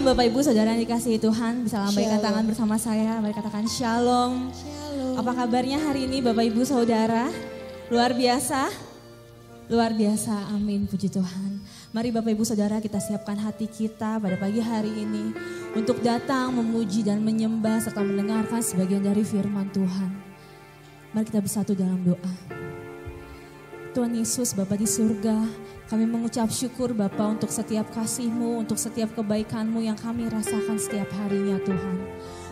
Bapak Ibu Saudara yang dikasihi Tuhan, bisa lambaikan tangan bersama saya, mari katakan shalom. Apa kabarnya hari ini Bapak Ibu Saudara? Luar biasa? Luar biasa, amin, puji Tuhan. Mari Bapak Ibu Saudara kita siapkan hati kita pada pagi hari ini untuk datang memuji dan menyembah serta mendengarkan sebagian dari firman Tuhan. Mari kita bersatu dalam doa. Tuhan Yesus, Bapa di surga, kami mengucap syukur Bapa untuk setiap kasih-Mu, untuk setiap kebaikan-Mu yang kami rasakan setiap harinya Tuhan.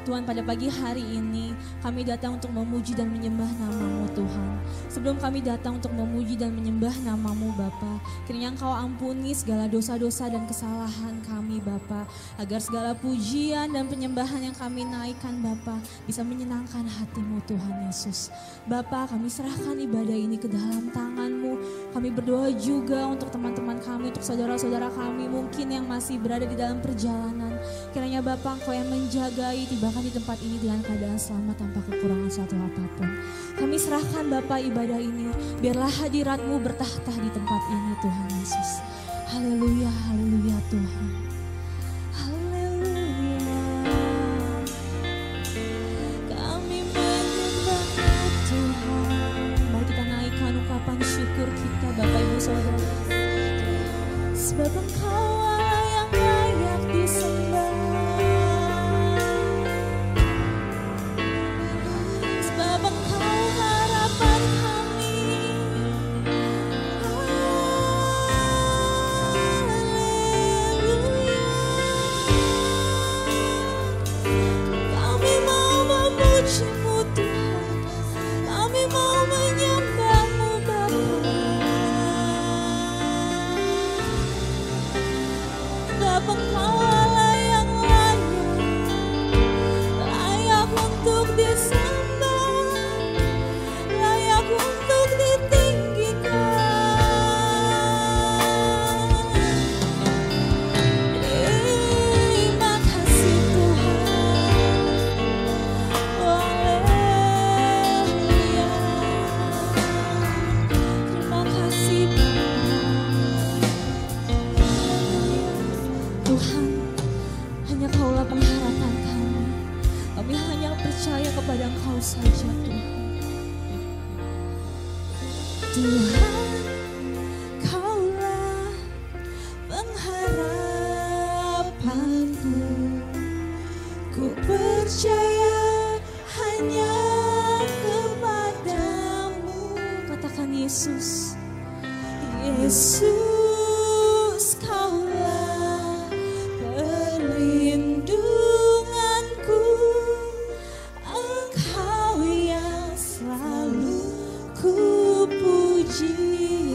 Tuhan, pada pagi hari ini kami datang untuk memuji dan menyembah nama-Mu Tuhan. Sebelum kami datang untuk memuji dan menyembah nama-Mu Bapa, kiranya Engkau ampuni segala dosa-dosa dan kesalahan kami Bapa, agar segala pujian dan penyembahan yang kami naikkan Bapa bisa menyenangkan hati-Mu Tuhan Yesus. Bapa, kami serahkan ibadah ini ke dalam tangan-Mu. Kami berdoa juga untuk teman-teman kami, untuk saudara-saudara kami mungkin yang masih berada di dalam perjalanan. Kiranya Bapa Engkau yang menjagai tiba di tempat ini dengan keadaan selamat tanpa kekurangan suatu apapun. Kami serahkan Bapa ibadah ini, biarlah hadirat-Mu bertahta di tempat ini Tuhan Yesus. Haleluya, haleluya Tuhan. Haleluya. Kami menyembah Tuhan. Mari kita naikkan ungkapan syukur kita Bapak Ibu Saudara. Sebab Engkau yang layak disembah.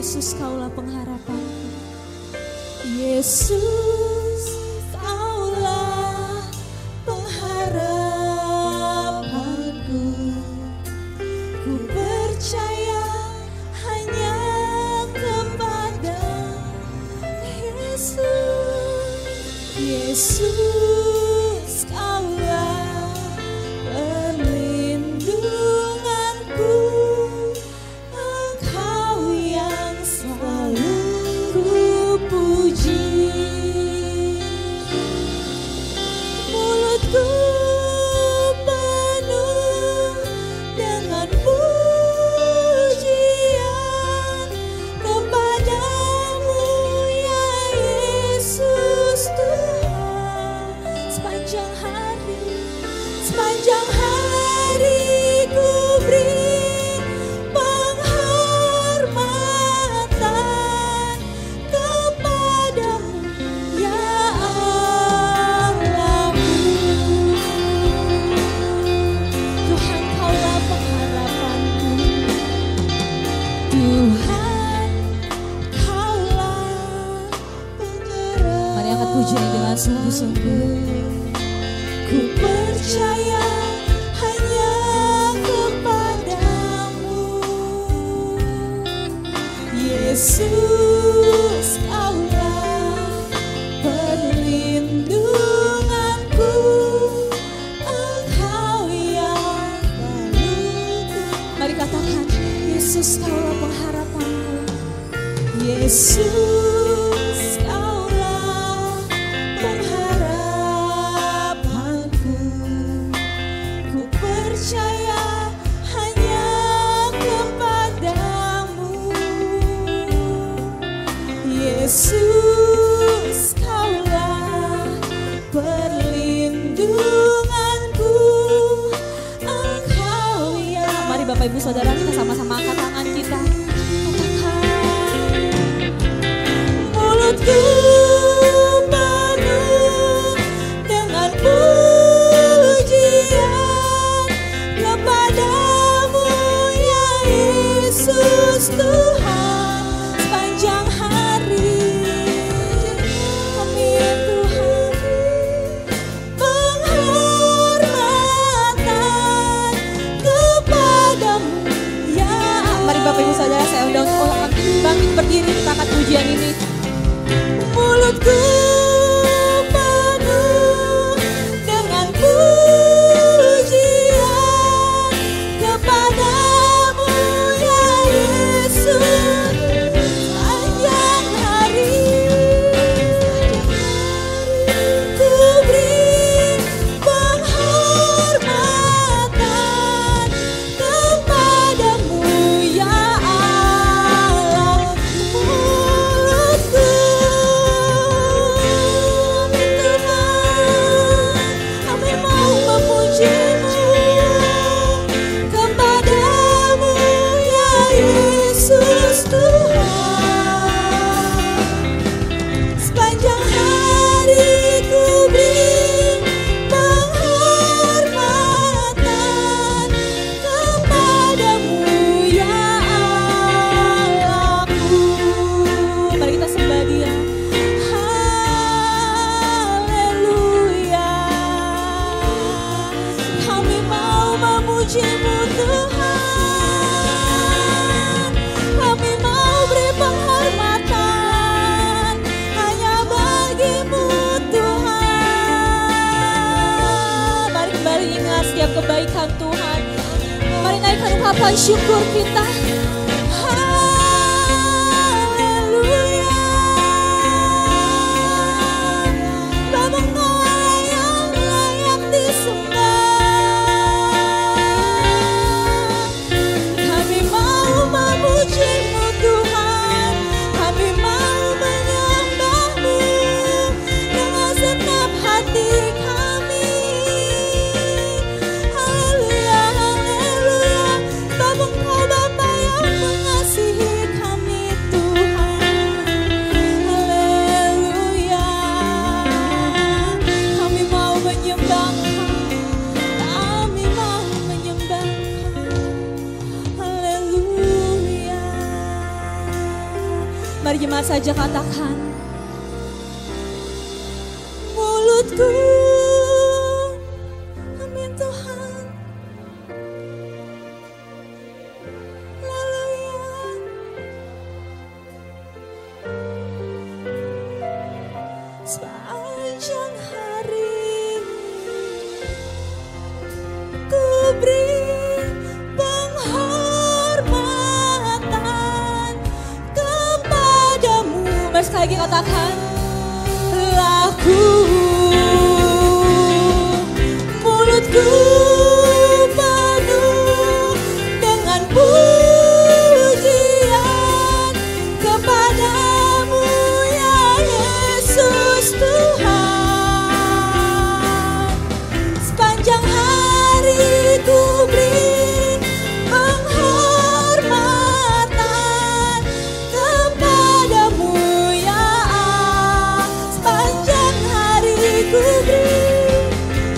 Yesus, Kaulah pengharapan. Yesus, Kaulah perlindunganku, Engkau ya. Mari Bapak Ibu Saudara, kita sama-sama angkat tangan kita. Katakan, mulutku penuh dengan pujian kepadamu ya Yesus Tuhan. Sepanjang hari amin Tuhan, penghormatan kepadamu ya. Mari Bapak Ibu Saudara, saya undang untuk bangkit berdiri, kita angkat pujian ini. Mulutku penuh dengan pujian kepadamu ya Yesus. Sepanjang hari ku beri penghormatan kepadamu ya Allah. Mulutku kami mau memujimu, kepadamu ya Yesus Tuhan. Sepanjang hari ku beri penghormatan kepadamu ya Allahku. Mari kita sembah Dia. Haleluya. Kami mau memujimu Tuhan. Kami mau beri penghormatan hanya bagimu Tuhan. Mari kembali ingat setiap kebaikan Tuhan. Mari naikkan ungkapan syukur kita. Haleluya. Bapa Engkau yang layak disembah. Kami mau memujimu Tuhan. Kami mau menyembahmu dengan segenap hati kami. Haleluya, haleluya. Bapa Engkau Bapa yang mengasihi kami Tuhan. Haleluya. Kami mau menyembah Engkau. Kami mau menyembah Engkau. Haleluya. Mari jemaat saja katakan, mulutku amin Tuhan. Haleluya. Sepanjang hari ku beri penghormatan kepadamu. Mari sekali lagi katakan, laku mulutku penuh dengan pujian kepadamu ya Yesus Tuhan. Sepanjang hari ku beri penghormatan kepadamu ya Allah. Sepanjang hari ku beri,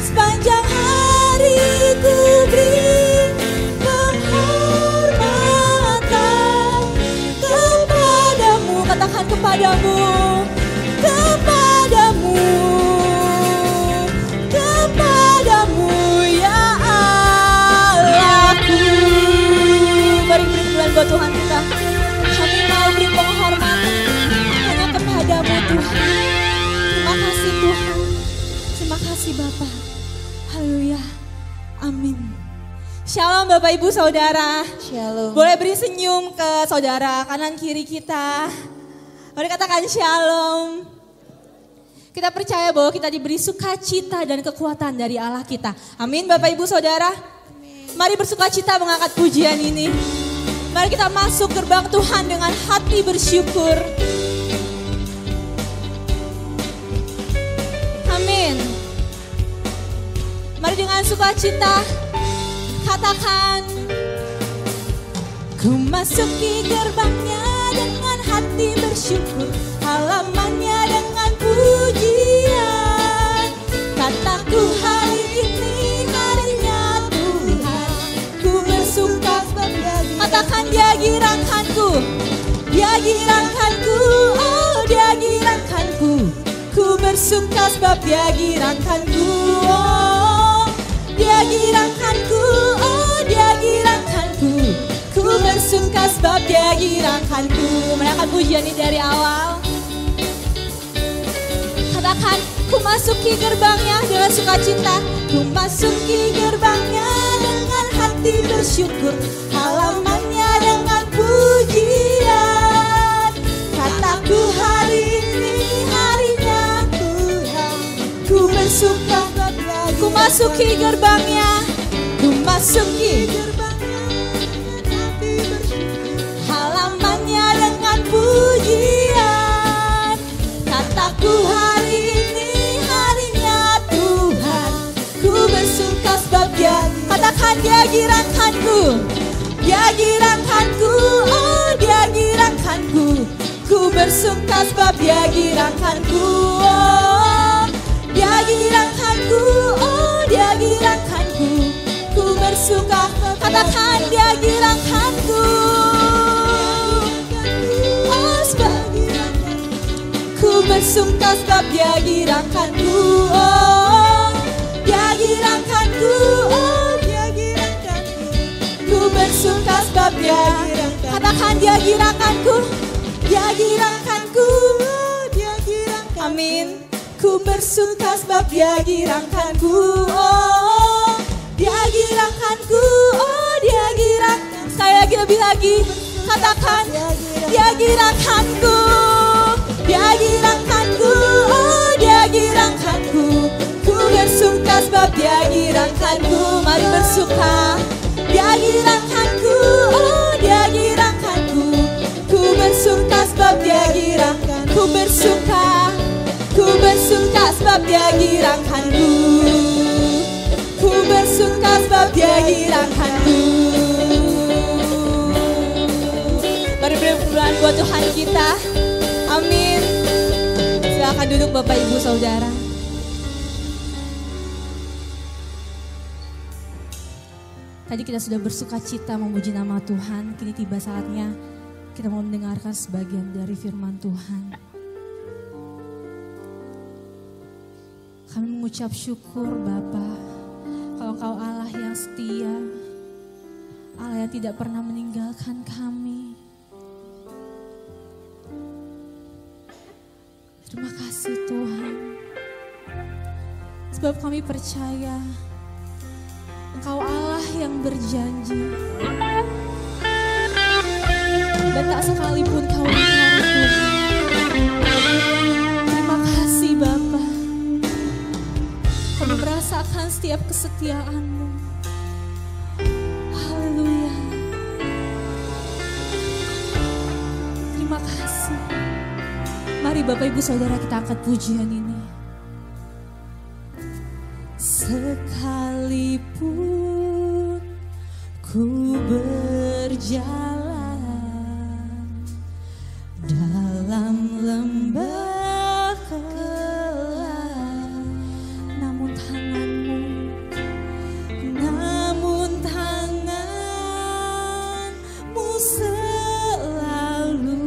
sepanjang hari ku beri penghormatan kepadamu. Katakan kepadamu, kepadamu, kepadamu ya Allahku. Mari beri bulan buat Tuhan kita. Kami mau beri penghormatan hanya kepadamu Tuhan. Terima kasih Tuhan. Terima kasih Bapa. Haleluya. Amin. Shalom Bapak Ibu Saudara. Shalom. Boleh beri senyum ke saudara kanan kiri kita. Mari katakan shalom. Kita percaya bahwa kita diberi sukacita dan kekuatan dari Allah kita. Amin Bapak Ibu Saudara. Mari bersukacita mengangkat pujian ini. Mari kita masuk gerbang Tuhan dengan hati bersyukur. dengan sukacita, katakan, ku masuki gerbangnya dengan hati bersyukur, halamannya dengan pujian. Kataku hari ini harinya Tuhan, ku bersuka sebab Dia girangkanku. Katakan Dia girangkanku, Dia girangkanku, oh Dia girangkanku. Ku bersuka sebab Dia girangkanku, oh Dia girangkanku, oh Dia girangkanku. Ku bersuka sebab Dia girangkanku. Menaikkan pujian ini dari awal. Katakan, ku masuki gerbangnya dengan sukacita, ku masuki gerbangnya dengan hati bersyukur, halamannya dengan pujian. Kataku hari ini harinya Tuhan, ku bersuka, ku masuki gerbangnya, ku masuki gerbangnya dengan hati bersyukur, halamannya dengan pujian. Kataku hari ini harinya Tuhan, ku bersuka sebab Dia. Katakan Dia girangkanku, Dia girangkanku, oh Dia girangkanku. Ku bersuka sebab Dia girangkanku, oh Dia girangkanku, oh Dia girangkanku. Ku bersuka, katakan Dia girangkanku, oh sebab ku bersuka sebab Dia girangkanku, oh Dia girangkanku, oh Dia girangkanku. Ku bersuka sebab Dia girangkanku. Katakan Dia girangkanku, Dia girangkanku, oh Dia girangkanku. Amin. Ku bersuka sebab Dia girangkanku, oh Dia girangkanku, oh Dia girangkanku. Sekali lagi, lebih lagi, katakan Dia girangkanku, Dia girangkanku, oh Dia girangkanku. Ku bersuka sebab Dia girangkanku. Mari bersuka. Dia girangkanku, oh Dia girangkanku. Ku bersuka sebab Dia girangkanku. Ku bersuka, ku bersuka sebab Dia girangkanku. Ku bersuka sebab Dia girangkanku. Mari beri pujian buat Tuhan kita. Amin. Silakan duduk Bapak Ibu Saudara. Tadi kita sudah bersuka cita memuji nama Tuhan. Kini tiba saatnya kita mau mendengarkan sebagian dari firman Tuhan. Kami mengucap syukur Bapa, kalau Engkau Allah yang setia, Allah yang tidak pernah meninggalkan kami. Terima kasih Tuhan, sebab kami percaya Engkau Allah yang berjanji, dan tak sekalipun Kau ingkari Tuhan. Terima kasih Bapa, kami merasakan setiap kesetiaan-Mu. Haleluya. Terima kasih. Mari Bapak Ibu Saudara kita angkat pujian ini. Sekalipun ku berjalan dalam lembah gelap, namun tangan-Mu selalu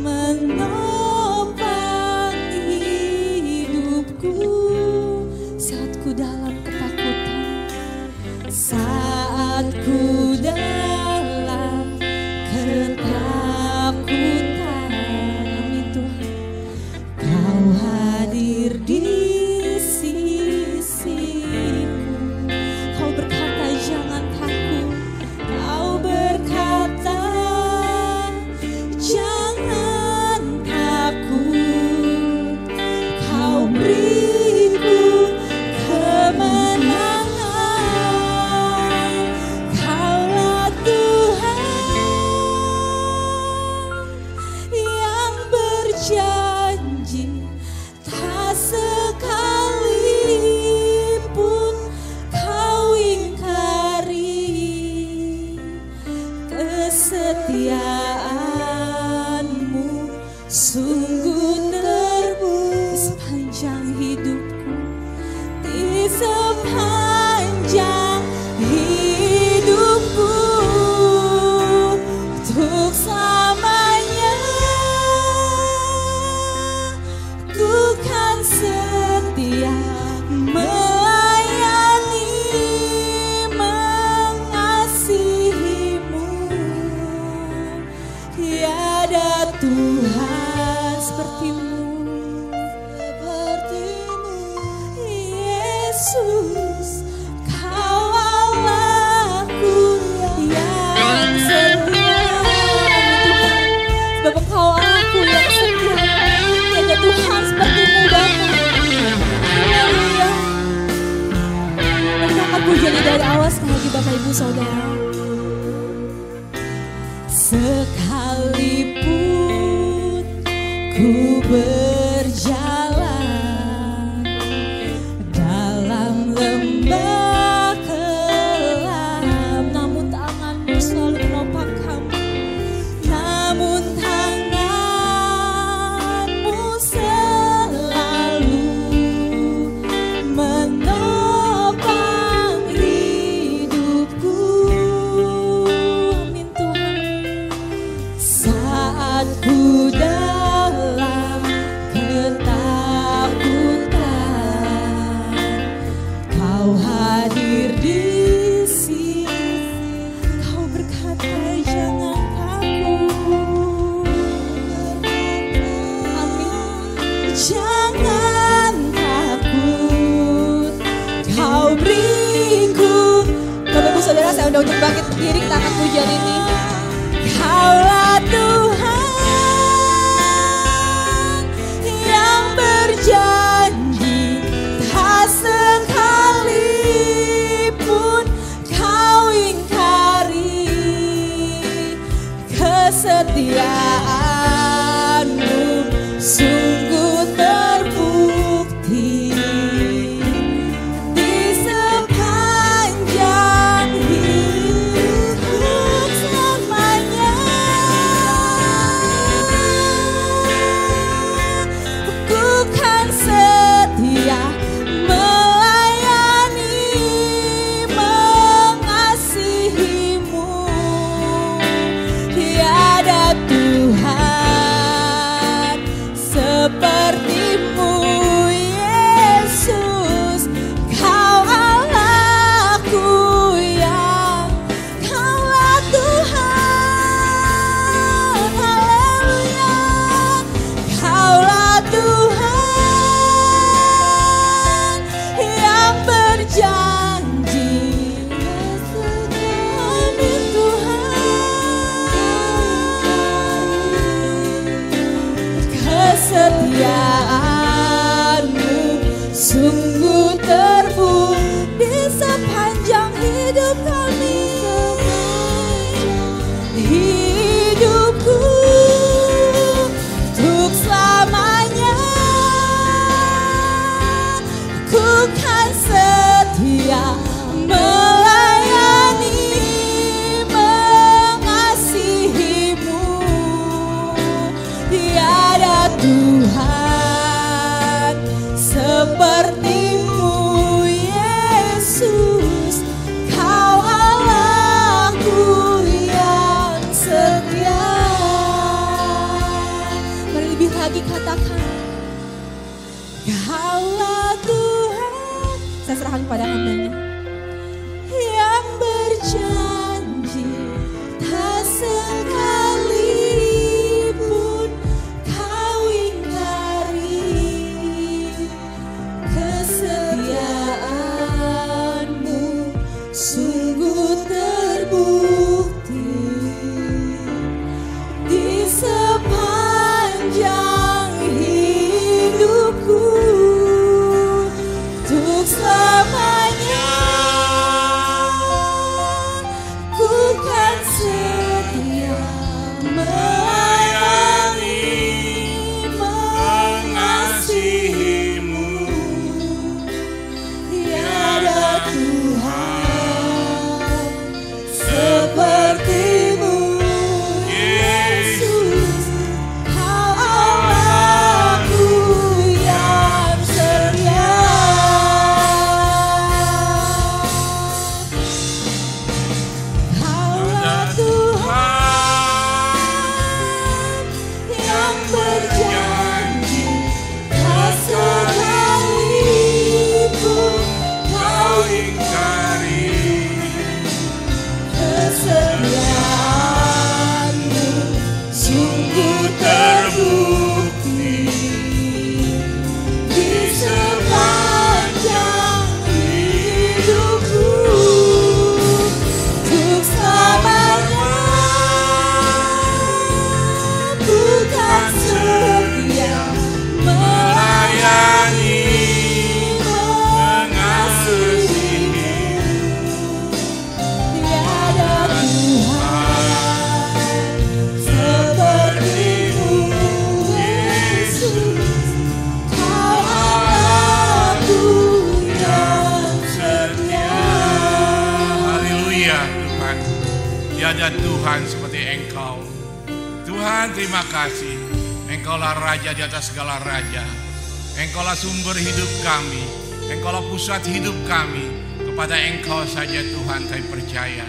menopang hidupku saat ku dalam ketakutan, saat ku dalam ketakutan. Amin Tuhan, Kau hadir di sisiku. Kau berkata jangan takut, Kau berkata kesetiaanmu sungguh terbukti sepanjang hidupku, di sepanjang hidupku, untuk selamanya ku kan setia melayani, mengasihimu. Tiada Tuhan sepertimu, Yesus. Kau Allahku yang setia, sebab Engkau Allahku yang setia. Tiada Tuhan sepertimu Bapa. Haleluya. Angkat pujian dari awal sekali lagi Bapak Ibu Saudara. Sekalipun ku berjalan dalam lembah kelam, namun tanganmu selalu menopang kami, namun tanganmu selalu menopang hidupku. Amin Tuhan. Saat ku dalam ketakutan, Kau hadir di sini. Kau berkata jangan takut. Amin. Jangan takut. Kau beriku. Bapak Ibu Saudara, saya undang untuk bangkit berdiri, kita angkat pujian ini. Kaulah Tuhan yang berjanji, tak sekalipun Kau ingkari kesetiaanmu sungguh terbukti di sepanjang hidupku selamanya. Ku kan setia melayani, mengasihimu. Tiada Tuhan sepertimu, Yesus. Kau Allahku yang, Kaulah Tuhan. Haleluya. Kaulah Tuhan yang berjanji. Amin Tuhan. Kesetiaanmu sungguh terbukti di sepanjang hidup kami. Hidupku untuk selamanya ku kan setia melayani, mengasihimu. Tiada Tuhan sepertimu, Yesus. Kau Allahku yang setia. Mari lebih lagi katakan, Kaulah Tuhan. Saya serahkan kepada hamba-Nya yang berjanji, tak sekalipun Kau ingkari kesetiaanmu sungguh terbukti di sepanjang hidupku, untuk selamanya Tiada Tuhan seperti Engkau. Tuhan, terima kasih. Engkaulah Raja di atas segala raja. Engkaulah sumber hidup kami. Engkaulah pusat hidup kami. Kepada Engkau saja Tuhan kami percaya.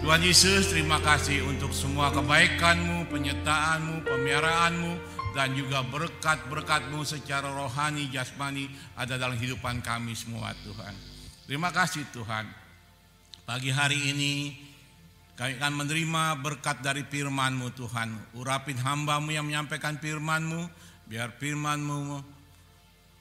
Tuhan Yesus, terima kasih untuk semua kebaikan-Mu, penyertaan-Mu, pemeliharaan-Mu, dan juga berkat-berkat-Mu secara rohani, jasmani ada dalam kehidupan kami semua Tuhan. Terima kasih Tuhan. Pagi hari ini kami akan menerima berkat dari firman-Mu Tuhan. Urapin hamba-Mu yang menyampaikan firman-Mu, biar firman-Mu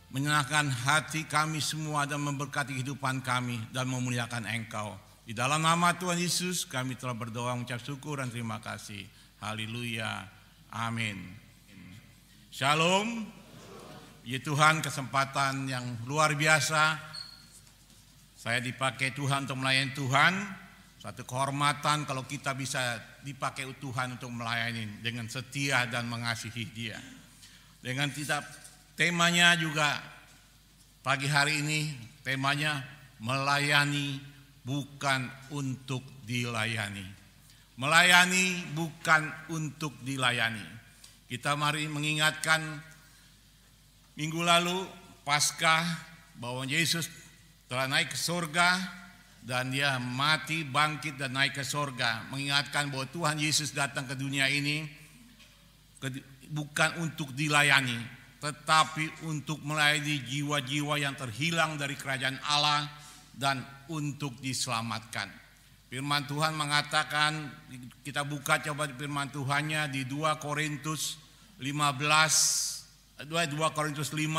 menyenangkan hati kami semua dan memberkati kehidupan kami dan memuliakan Engkau. Di dalam nama Tuhan Yesus kami telah berdoa, mengucap syukur dan terima kasih. Haleluya. Amin. Shalom. Ya Tuhan, kesempatan yang luar biasa. Saya dipakai Tuhan untuk melayani Tuhan. Satu kehormatan kalau kita bisa dipakai Tuhan untuk melayani dengan setia dan mengasihi Dia. Dengan temanya juga pagi hari ini, temanya melayani bukan untuk dilayani. Melayani bukan untuk dilayani. Kita mari mengingatkan minggu lalu Paskah bahwa Yesus telah naik ke surga dan Dia mati, bangkit dan naik ke surga. Mengingatkan bahwa Tuhan Yesus datang ke dunia ini bukan untuk dilayani, tetapi untuk melayani jiwa-jiwa yang terhilang dari kerajaan Allah dan untuk diselamatkan. Firman Tuhan mengatakan, kita buka coba firman Tuhannya di 2 Korintus 5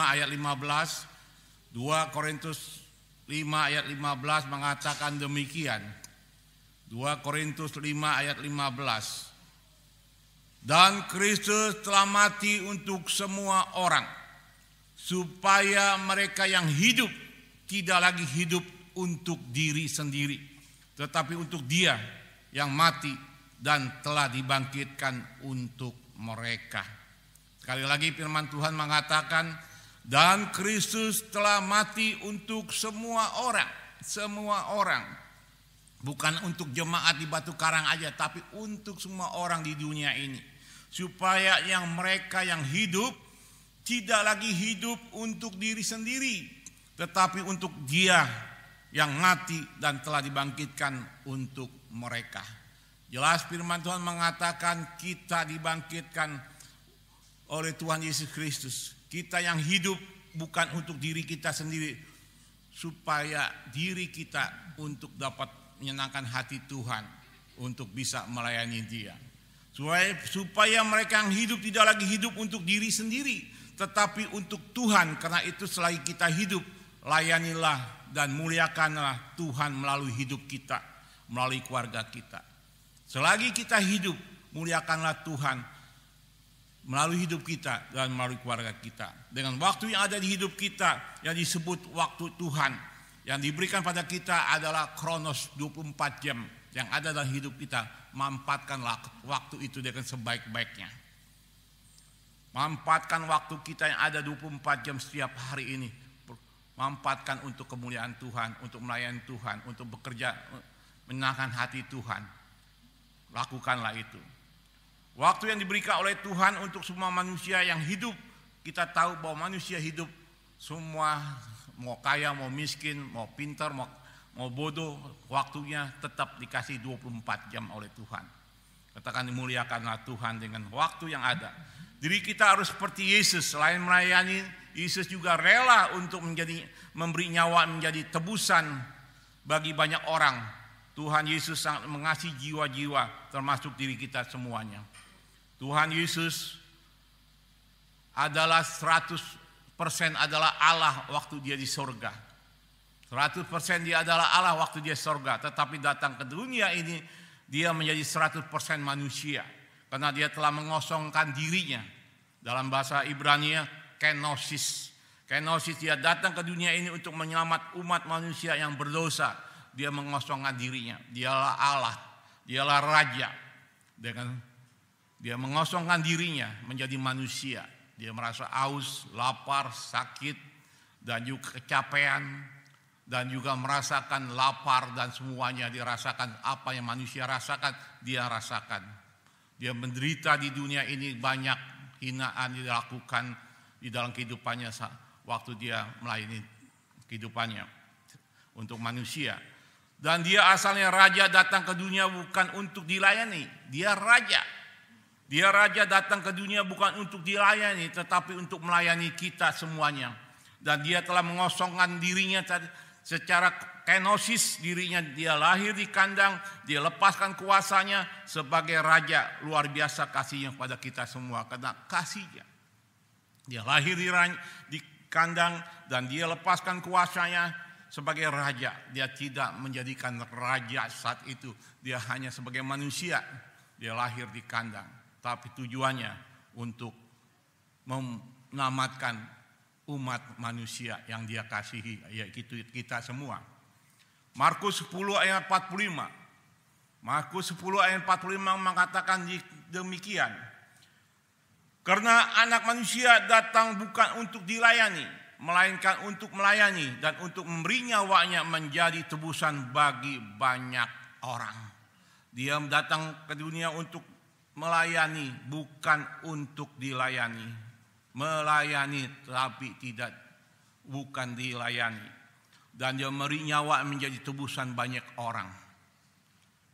ayat 15. 2 Korintus 5 ayat 15 mengatakan demikian. 2 Korintus 5 ayat 15. Dan Kristus telah mati untuk semua orang, supaya mereka yang hidup tidak lagi hidup untuk diri sendiri, tetapi untuk Dia yang mati dan telah dibangkitkan untuk mereka. Sekali lagi firman Tuhan mengatakan, dan Kristus telah mati untuk semua orang, bukan untuk jemaat di Batu Karang aja, tapi untuk semua orang di dunia ini, supaya mereka yang hidup tidak lagi hidup untuk diri sendiri, tetapi untuk Dia yang mati dan telah dibangkitkan untuk mereka. Jelas firman Tuhan mengatakan kita dibangkitkan oleh Tuhan Yesus Kristus. Kita yang hidup bukan untuk diri kita sendiri, supaya diri kita untuk dapat menyenangkan hati Tuhan, untuk bisa melayani Dia. Supaya mereka yang hidup tidak lagi hidup untuk diri sendiri, tetapi untuk Tuhan. Karena itu selagi kita hidup, layanilah dan muliakanlah Tuhan melalui hidup kita, melalui keluarga kita. Selagi kita hidup, muliakanlah Tuhan melalui hidup kita dan melalui keluarga kita. Dengan waktu yang ada di hidup kita yang disebut waktu Tuhan, yang diberikan pada kita adalah kronos 24 jam yang ada dalam hidup kita. Manfaatkanlah waktu itu dengan sebaik-baiknya. Manfaatkan waktu kita yang ada 24 jam setiap hari ini. Manfaatkan untuk kemuliaan Tuhan, untuk melayani Tuhan, untuk bekerja menyenangkan hati Tuhan. Lakukanlah itu. Waktu yang diberikan oleh Tuhan untuk semua manusia yang hidup. Kita tahu bahwa manusia hidup semua, mau kaya, mau miskin, mau pintar, mau bodoh, waktunya tetap dikasih 24 jam oleh Tuhan. Katakan dimuliakanlah Tuhan dengan waktu yang ada. Diri kita harus seperti Yesus. Selain melayani, Yesus juga rela untuk memberi nyawa menjadi tebusan bagi banyak orang. Tuhan Yesus sangat mengasihi jiwa-jiwa, termasuk diri kita semuanya. Tuhan Yesus adalah 100% adalah Allah waktu Dia di sorga. 100% Dia adalah Allah waktu Dia sorga. Tetapi datang ke dunia ini, Dia menjadi 100% manusia. Karena Dia telah mengosongkan dirinya. Dalam bahasa Ibrani, kenosis. Kenosis, Dia datang ke dunia ini untuk menyelamat umat manusia yang berdosa. Dia mengosongkan dirinya. Dialah Allah. Dialah Raja. Dia mengosongkan dirinya menjadi manusia. Dia merasa haus, lapar, sakit, dan juga kecapean. dan juga merasakan lapar dan semuanya dirasakan. Apa yang manusia rasakan, dia rasakan. Dia menderita di dunia ini, banyak hinaan dilakukan di dalam kehidupannya waktu dia melayani kehidupannya untuk manusia. Dan dia asalnya raja, datang ke dunia bukan untuk dilayani. Dia raja. Dia raja datang ke dunia bukan untuk dilayani, tetapi untuk melayani kita semuanya. Dan dia telah mengosongkan dirinya secara kenosis, dirinya dia lahir di kandang, dia lepaskan kuasanya sebagai raja. Luar biasa kasihnya pada kita semua, karena kasihnya. Dia lahir di kandang dan dia lepaskan kuasanya sebagai raja. Dia tidak menjadikan raja saat itu, dia hanya sebagai manusia. Dia lahir di kandang, tapi tujuannya untuk menyelamatkan umat manusia yang dia kasihi, yaitu kita semua. Markus 10 ayat 45. Markus 10 ayat 45 mengatakan demikian. Karena anak manusia datang bukan untuk dilayani, melainkan untuk melayani dan untuk memberi nyawanya menjadi tebusan bagi banyak orang. Dia datang ke dunia untuk melayani, bukan untuk dilayani. Melayani tapi bukan dilayani. Dan dia memberi nyawa menjadi tebusan banyak orang.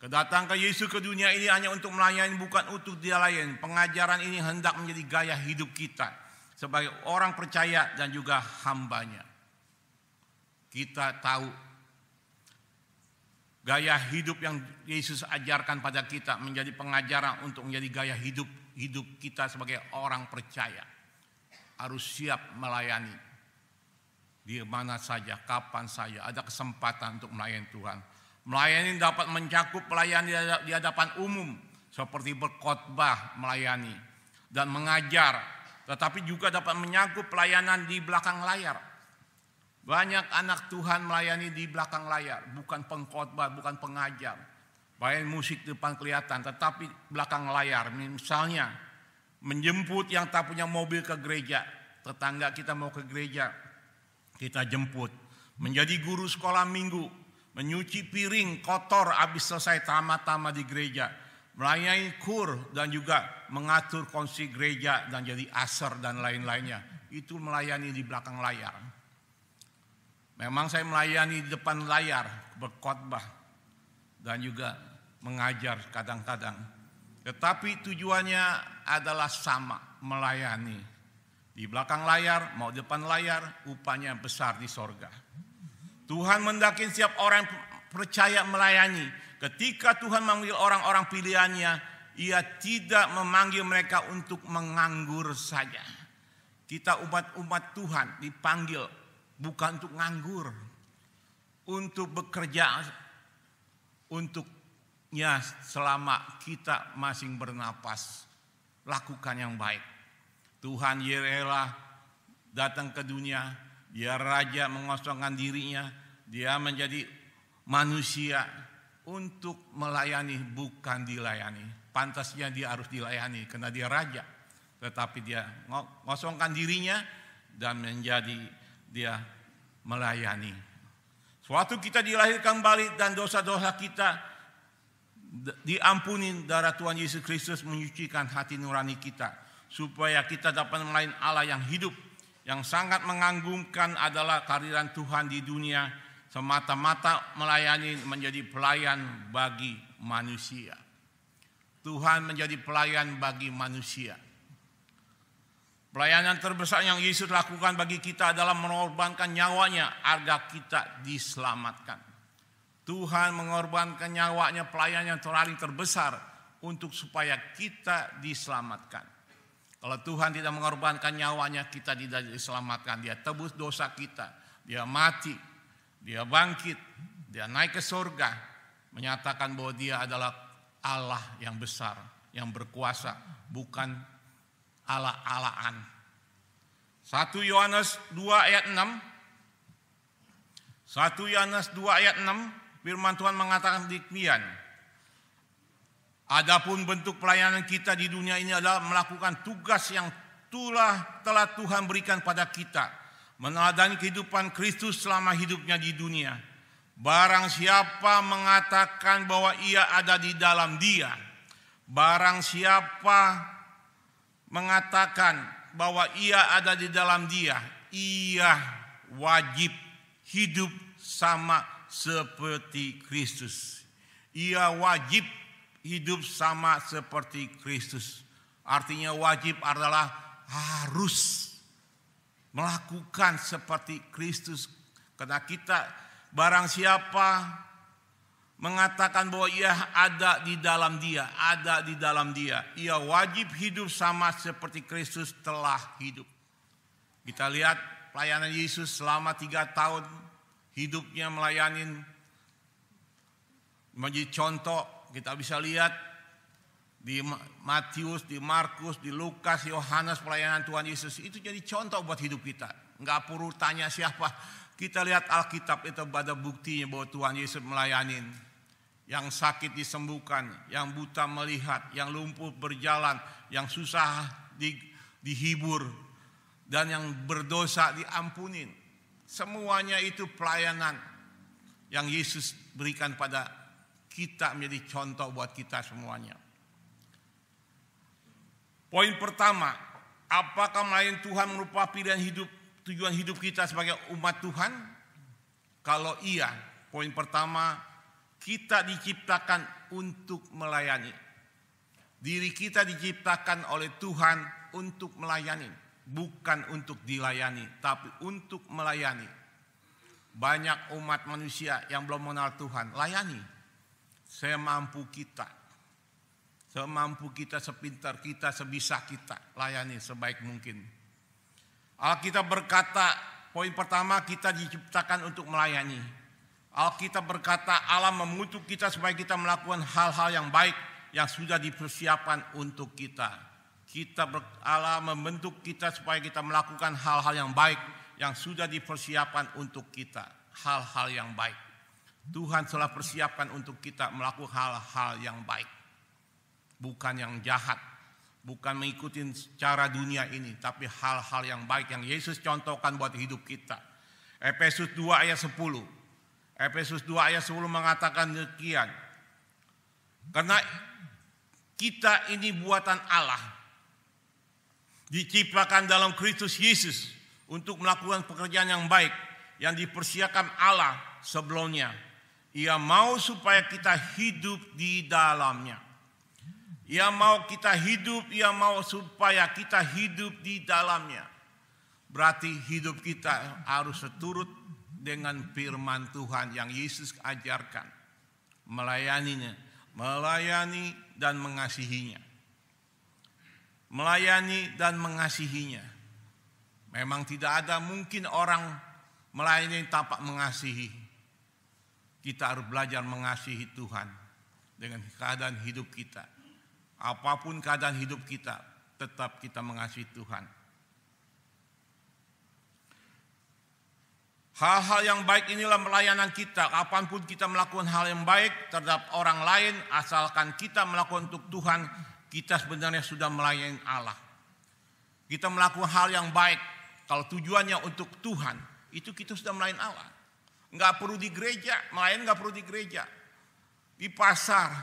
Kedatangan ke Yesus ke dunia ini hanya untuk melayani, bukan untuk dilayani. Pengajaran ini hendak menjadi gaya hidup kita sebagai orang percaya dan juga hambanya. Kita tahu gaya hidup yang Yesus ajarkan pada kita menjadi pengajaran untuk menjadi gaya hidup kita sebagai orang percaya. Harus siap melayani di mana saja, kapan saja ada kesempatan untuk melayani Tuhan. Melayani dapat mencakup pelayanan di hadapan umum seperti berkhotbah, melayani dan mengajar, tetapi juga dapat menyangkut pelayanan di belakang layar. Banyak anak Tuhan melayani di belakang layar, bukan pengkhotbah, bukan pengajar. Baik musik depan kelihatan, tetapi belakang layar. Misalnya menjemput yang tak punya mobil ke gereja, tetangga kita mau ke gereja, kita jemput. Menjadi guru sekolah minggu, menyuci piring kotor habis selesai tamat-tamat di gereja, melayani kur dan juga mengatur konsep gereja dan jadi asar dan lain-lainnya. Itu melayani di belakang layar. Memang saya melayani di depan layar, berkhotbah dan juga mengajar kadang-kadang. Tetapi tujuannya adalah sama, melayani. Di belakang layar, mau depan layar, upahnya besar di sorga. Tuhan mendaki setiap orang percaya melayani. Ketika Tuhan memanggil orang-orang pilihannya, Ia tidak memanggil mereka untuk menganggur saja. Kita umat-umat Tuhan dipanggil bukan untuk nganggur, untuk bekerja, untuknya selama kita masih bernapas. Lakukan yang baik. Tuhan rela datang ke dunia, Dia raja mengosongkan dirinya, Dia menjadi manusia untuk melayani bukan dilayani. Pantasnya Dia harus dilayani karena Dia raja, tetapi Dia mengosongkan dirinya dan menjadi Dia melayani. Suatu kita dilahirkan kembali dan dosa-dosa kita diampuni, darah Tuhan Yesus Kristus menyucikan hati nurani kita supaya kita dapat melayani Allah yang hidup. Yang sangat mengagumkan adalah kehadiran Tuhan di dunia semata-mata melayani, menjadi pelayan bagi manusia. Tuhan menjadi pelayan bagi manusia. Pelayanan terbesar yang Yesus lakukan bagi kita adalah mengorbankan nyawanya agar kita diselamatkan. Tuhan mengorbankan nyawanya, pelayanan yang paling terbesar untuk supaya kita diselamatkan. Kalau Tuhan tidak mengorbankan nyawanya, kita tidak diselamatkan. Dia tebus dosa kita, Dia mati, Dia bangkit, Dia naik ke surga, menyatakan bahwa Dia adalah Allah yang besar, yang berkuasa, bukan ala-alaan. 1 Yohanes 2 ayat 6. 1 Yohanes 2 ayat 6, firman Tuhan mengatakan demikian. Adapun bentuk pelayanan kita di dunia ini adalah melakukan tugas yang telah Tuhan berikan pada kita. meneladani kehidupan Kristus selama hidupnya di dunia. Barang siapa mengatakan bahwa ia ada di dalam Dia, barang siapa mengatakan bahwa ia ada di dalam Dia, ia wajib hidup sama seperti Kristus. Ia wajib hidup sama seperti Kristus. Artinya wajib adalah harus melakukan seperti Kristus. Karena kita, barang siapa mengatakan bahwa ia ada di dalam Dia, ada di dalam Dia, ia wajib hidup sama seperti Kristus telah hidup. Kita lihat pelayanan Yesus selama 3 tahun hidupnya melayani, menjadi contoh. Kita bisa lihat di Matius, di Markus, di Lukas, Yohanes, pelayanan Tuhan Yesus itu jadi contoh buat hidup kita. Enggak perlu tanya siapa. Kita lihat Alkitab itu ada buktinya bahwa Tuhan Yesus melayani. Yang sakit disembuhkan, yang buta melihat, yang lumpuh berjalan, yang susah dihibur, dan yang berdosa diampunin. Semuanya itu pelayanan yang Yesus berikan pada kita menjadi contoh buat kita semuanya. Poin pertama, apakah melayani Tuhan merupakan pilihan hidup, tujuan hidup kita sebagai umat Tuhan? Kalau iya, poin pertama, kita diciptakan untuk melayani. Diri kita diciptakan oleh Tuhan untuk melayani, bukan untuk dilayani, tapi untuk melayani. Banyak umat manusia yang belum mengenal Tuhan, layani. Semampu kita. Semampu kita, sepintar kita, sebisa kita, layani sebaik mungkin. Alkitab berkata, poin pertama kita diciptakan untuk melayani. Alkitab berkata Allah mengutuk kita supaya kita melakukan hal-hal yang baik yang sudah dipersiapkan untuk kita. Allah membentuk kita supaya kita melakukan hal-hal yang baik yang sudah dipersiapkan untuk kita. Hal-hal yang baik. Tuhan telah persiapkan untuk kita melakukan hal-hal yang baik. Bukan yang jahat, bukan mengikuti cara dunia ini, tapi hal-hal yang baik yang Yesus contohkan buat hidup kita. Efesus 2 ayat 10. Efesus 2 ayat 10 mengatakan demikian. Karena kita ini buatan Allah, diciptakan dalam Kristus Yesus untuk melakukan pekerjaan yang baik yang dipersiapkan Allah sebelumnya. Ia mau supaya kita hidup di dalamnya. Ia mau kita hidup, ia mau supaya kita hidup di dalamnya. Berarti hidup kita harus seturut dengan firman Tuhan yang Yesus ajarkan. Melayaninya, melayani dan mengasihinya. Melayani dan mengasihinya. Memang tidak ada mungkin orang melayani tanpa mengasihi. Kita harus belajar mengasihi Tuhan dengan keadaan hidup kita. Apapun keadaan hidup kita, tetap kita mengasihi Tuhan. Hal-hal yang baik inilah pelayanan kita. Kapanpun kita melakukan hal yang baik terhadap orang lain, asalkan kita melakukan untuk Tuhan, kita sebenarnya sudah melayani Allah. Kita melakukan hal yang baik, kalau tujuannya untuk Tuhan, itu kita sudah melayani Allah. Enggak perlu di gereja, melayani enggak perlu di gereja. Di pasar,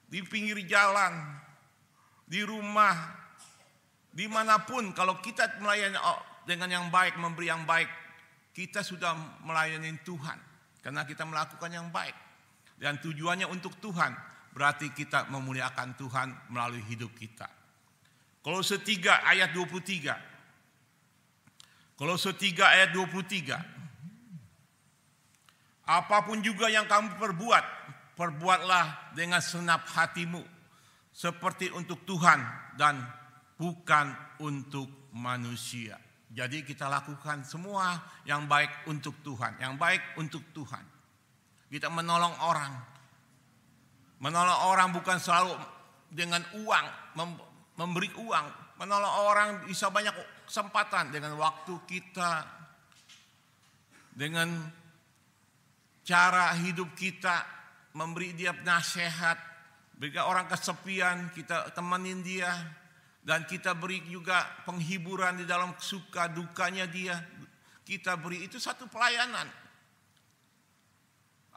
di pinggir jalan, di rumah, dimanapun, kalau kita melayani dengan yang baik, memberi yang baik, kita sudah melayani Tuhan. Karena kita melakukan yang baik. Dan tujuannya untuk Tuhan, berarti kita memuliakan Tuhan melalui hidup kita. Kolose 3 ayat 23. Kolose 3 ayat 23. Apapun juga yang kamu perbuat, perbuatlah dengan senap hatimu, seperti untuk Tuhan dan bukan untuk manusia. Jadi kita lakukan semua yang baik untuk Tuhan, yang baik untuk Tuhan. Kita menolong orang. Menolong orang bukan selalu dengan uang, memberi uang. Menolong orang bisa banyak kesempatan dengan waktu kita, dengan cara hidup kita, memberi dia nasihat. Jika orang kesepian, kita temenin dia. Dan kita beri juga penghiburan di dalam suka dukanya dia. Kita beri, itu satu pelayanan.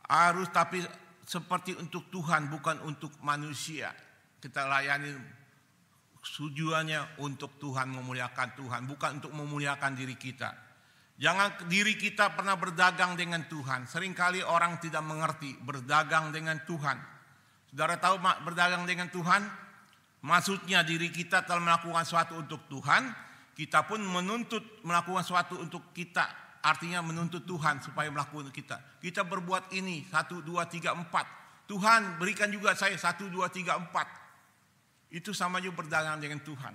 Harus tapi seperti untuk Tuhan, bukan untuk manusia. Kita layani tujuannya untuk Tuhan, memuliakan Tuhan, bukan untuk memuliakan diri kita. Jangan diri kita pernah berdagang dengan Tuhan. Seringkali orang tidak mengerti berdagang dengan Tuhan. Saudara tahu berdagang dengan Tuhan? Maksudnya diri kita telah melakukan sesuatu untuk Tuhan, kita pun menuntut melakukan sesuatu untuk kita. Artinya menuntut Tuhan supaya melakukan kita. Kita berbuat ini 1, 2, 3, 4. Tuhan berikan juga saya 1, 2, 3, 4. Itu sama juga berdagang dengan Tuhan.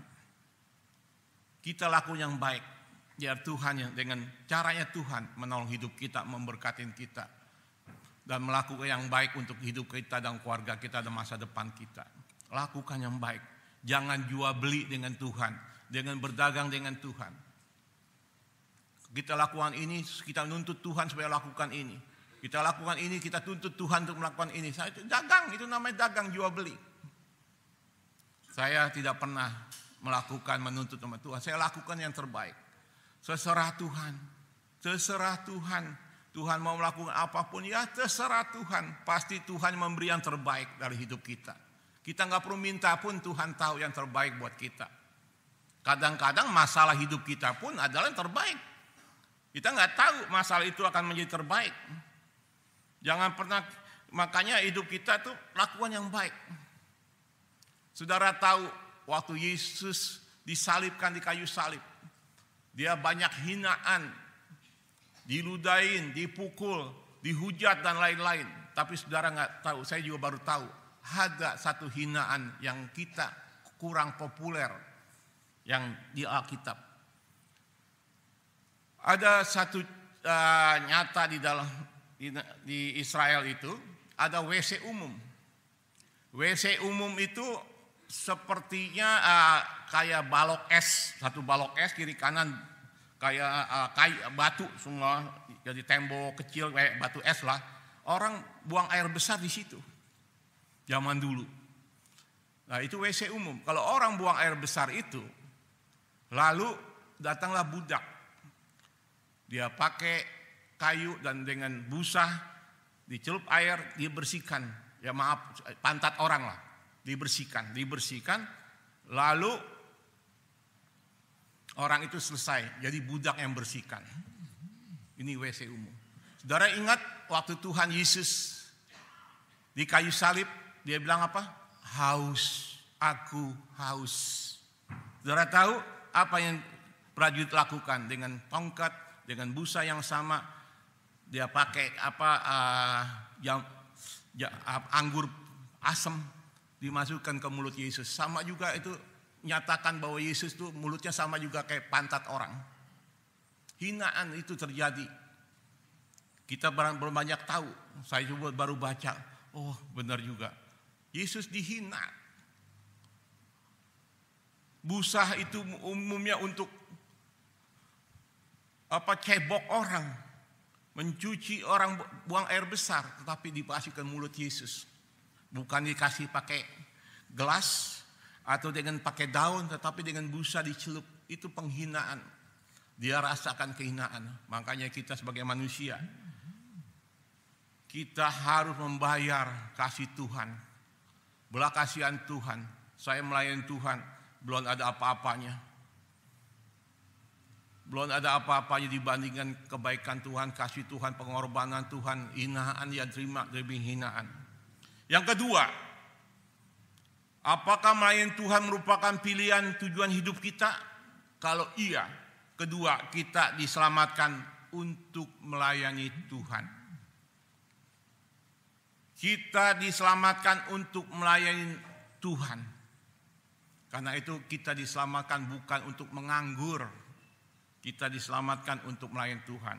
Kita lakukan yang baik. Biar Tuhan yang dengan caranya Tuhan menolong hidup kita, memberkati kita. Dan melakukan yang baik untuk hidup kita dan keluarga kita dan masa depan kita. Lakukan yang baik. Jangan jual beli dengan Tuhan. Dengan berdagang dengan Tuhan. Kita lakukan ini, kita nuntut Tuhan supaya lakukan ini. Kita lakukan ini, kita tuntut Tuhan untuk melakukan ini. Saya itu dagang, itu namanya dagang jual beli. Saya tidak pernah melakukan menuntut sama Tuhan. Saya lakukan yang terbaik. Terserah Tuhan. Terserah Tuhan. Tuhan mau melakukan apapun, ya terserah Tuhan. Pasti Tuhan memberi yang terbaik dari hidup kita. Kita nggak perlu minta pun Tuhan tahu yang terbaik buat kita. Kadang-kadang masalah hidup kita pun adalah yang terbaik. Kita nggak tahu masalah itu akan menjadi terbaik. Jangan pernah, makanya hidup kita tuh lakukan yang baik. Saudara tahu waktu Yesus disalibkan di kayu salib, dia banyak hinaan, diludahin, dipukul, dihujat dan lain-lain. Tapi saudara nggak tahu, saya juga baru tahu, ada satu hinaan yang kita kurang populer yang di Alkitab. Ada satu nyata di dalam di Israel itu ada WC umum. WC umum itu sepertinya kayak balok es, satu balok es kiri kanan kayak batu semua, jadi tembok kecil kayak batu es lah. Orang buang air besar di situ zaman dulu. Nah itu WC umum. Kalau orang buang air besar itu, lalu datanglah budak. Dia pakai kayu dan dengan busa dicelup air, dia bersihkan. Ya maaf, pantat orang lah. Dibersihkan, lalu orang itu selesai, jadi budak yang bersihkan. Ini WC umum. Saudara ingat waktu Tuhan Yesus di kayu salib, dia bilang apa? Haus, aku haus. Saudara tahu apa yang prajurit lakukan dengan tongkat, dengan busa yang sama, dia pakai anggur asam dimasukkan ke mulut Yesus. Sama juga itu nyatakan bahwa Yesus itu mulutnya sama juga kayak pantat orang. Hinaan itu terjadi. Kita belum banyak tahu. Saya juga baru baca. Oh benar juga. Yesus dihina. Busa itu umumnya untuk cebok orang. Mencuci orang buang air besar. Tetapi dipasukkan mulut Yesus. Bukan dikasih pakai gelas atau dengan pakai daun, tetapi dengan busa dicelup. Itu penghinaan. Dia rasakan kehinaan. Makanya kita sebagai manusia, kita harus membayar kasih Tuhan. Belas kasihan Tuhan. Saya melayani Tuhan, belum ada apa-apanya. Belum ada apa-apanya dibandingkan kebaikan Tuhan, kasih Tuhan, pengorbanan Tuhan, hinaan yang terima demi hinaan. Yang kedua, apakah melayani Tuhan merupakan pilihan tujuan hidup kita? Kalau iya, kedua, kita diselamatkan untuk melayani Tuhan. Kita diselamatkan untuk melayani Tuhan. Karena itu kita diselamatkan bukan untuk menganggur. Kita diselamatkan untuk melayani Tuhan.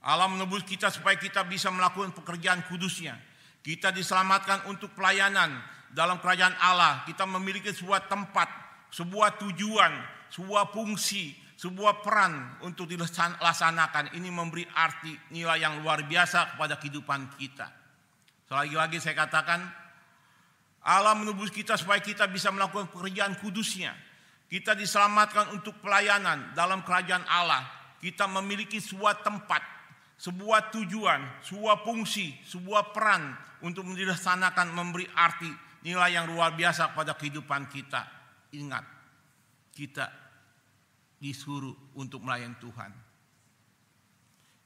Allah menebus kita supaya kita bisa melakukan pekerjaan kudusnya. Kita diselamatkan untuk pelayanan dalam kerajaan Allah. Kita memiliki sebuah tempat, sebuah tujuan, sebuah fungsi, sebuah peran untuk dilaksanakan. Ini memberi arti nilai yang luar biasa kepada kehidupan kita. Selagi-lagi saya katakan, Allah menebus kita supaya kita bisa melakukan pekerjaan kudusnya. Kita diselamatkan untuk pelayanan dalam kerajaan Allah. Kita memiliki sebuah tempat, sebuah tujuan, sebuah fungsi, sebuah peran untuk dilaksanakan, memberi arti, nilai yang luar biasa pada kehidupan kita. Ingat, kita disuruh untuk melayani Tuhan.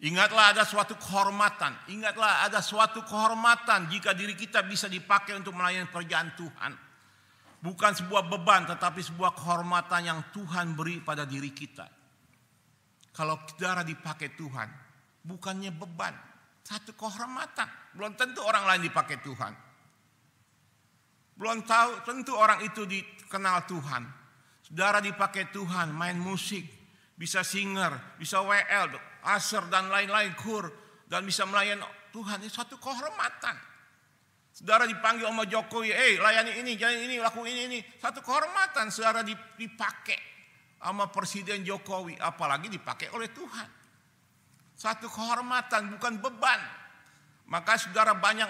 Ingatlah ada suatu kehormatan. Ingatlah ada suatu kehormatan jika diri kita bisa dipakai untuk melayani pekerjaan Tuhan. Bukan sebuah beban, tetapi sebuah kehormatan yang Tuhan beri pada diri kita. Kalau saudara dipakai Tuhan, bukannya beban, satu kehormatan. Belum tentu orang lain dipakai Tuhan. Belum tahu tentu orang itu dikenal Tuhan. Saudara dipakai Tuhan, main musik, bisa singer, bisa WL, usher dan lain-lain, kur, dan bisa melayani Tuhan. Ini suatu kehormatan. Saudara dipanggil sama Jokowi, layani ini, jangan ini, lakuin ini. Satu kehormatan saudara dipakai sama Presiden Jokowi, apalagi dipakai oleh Tuhan. Satu kehormatan, bukan beban. Maka saudara banyak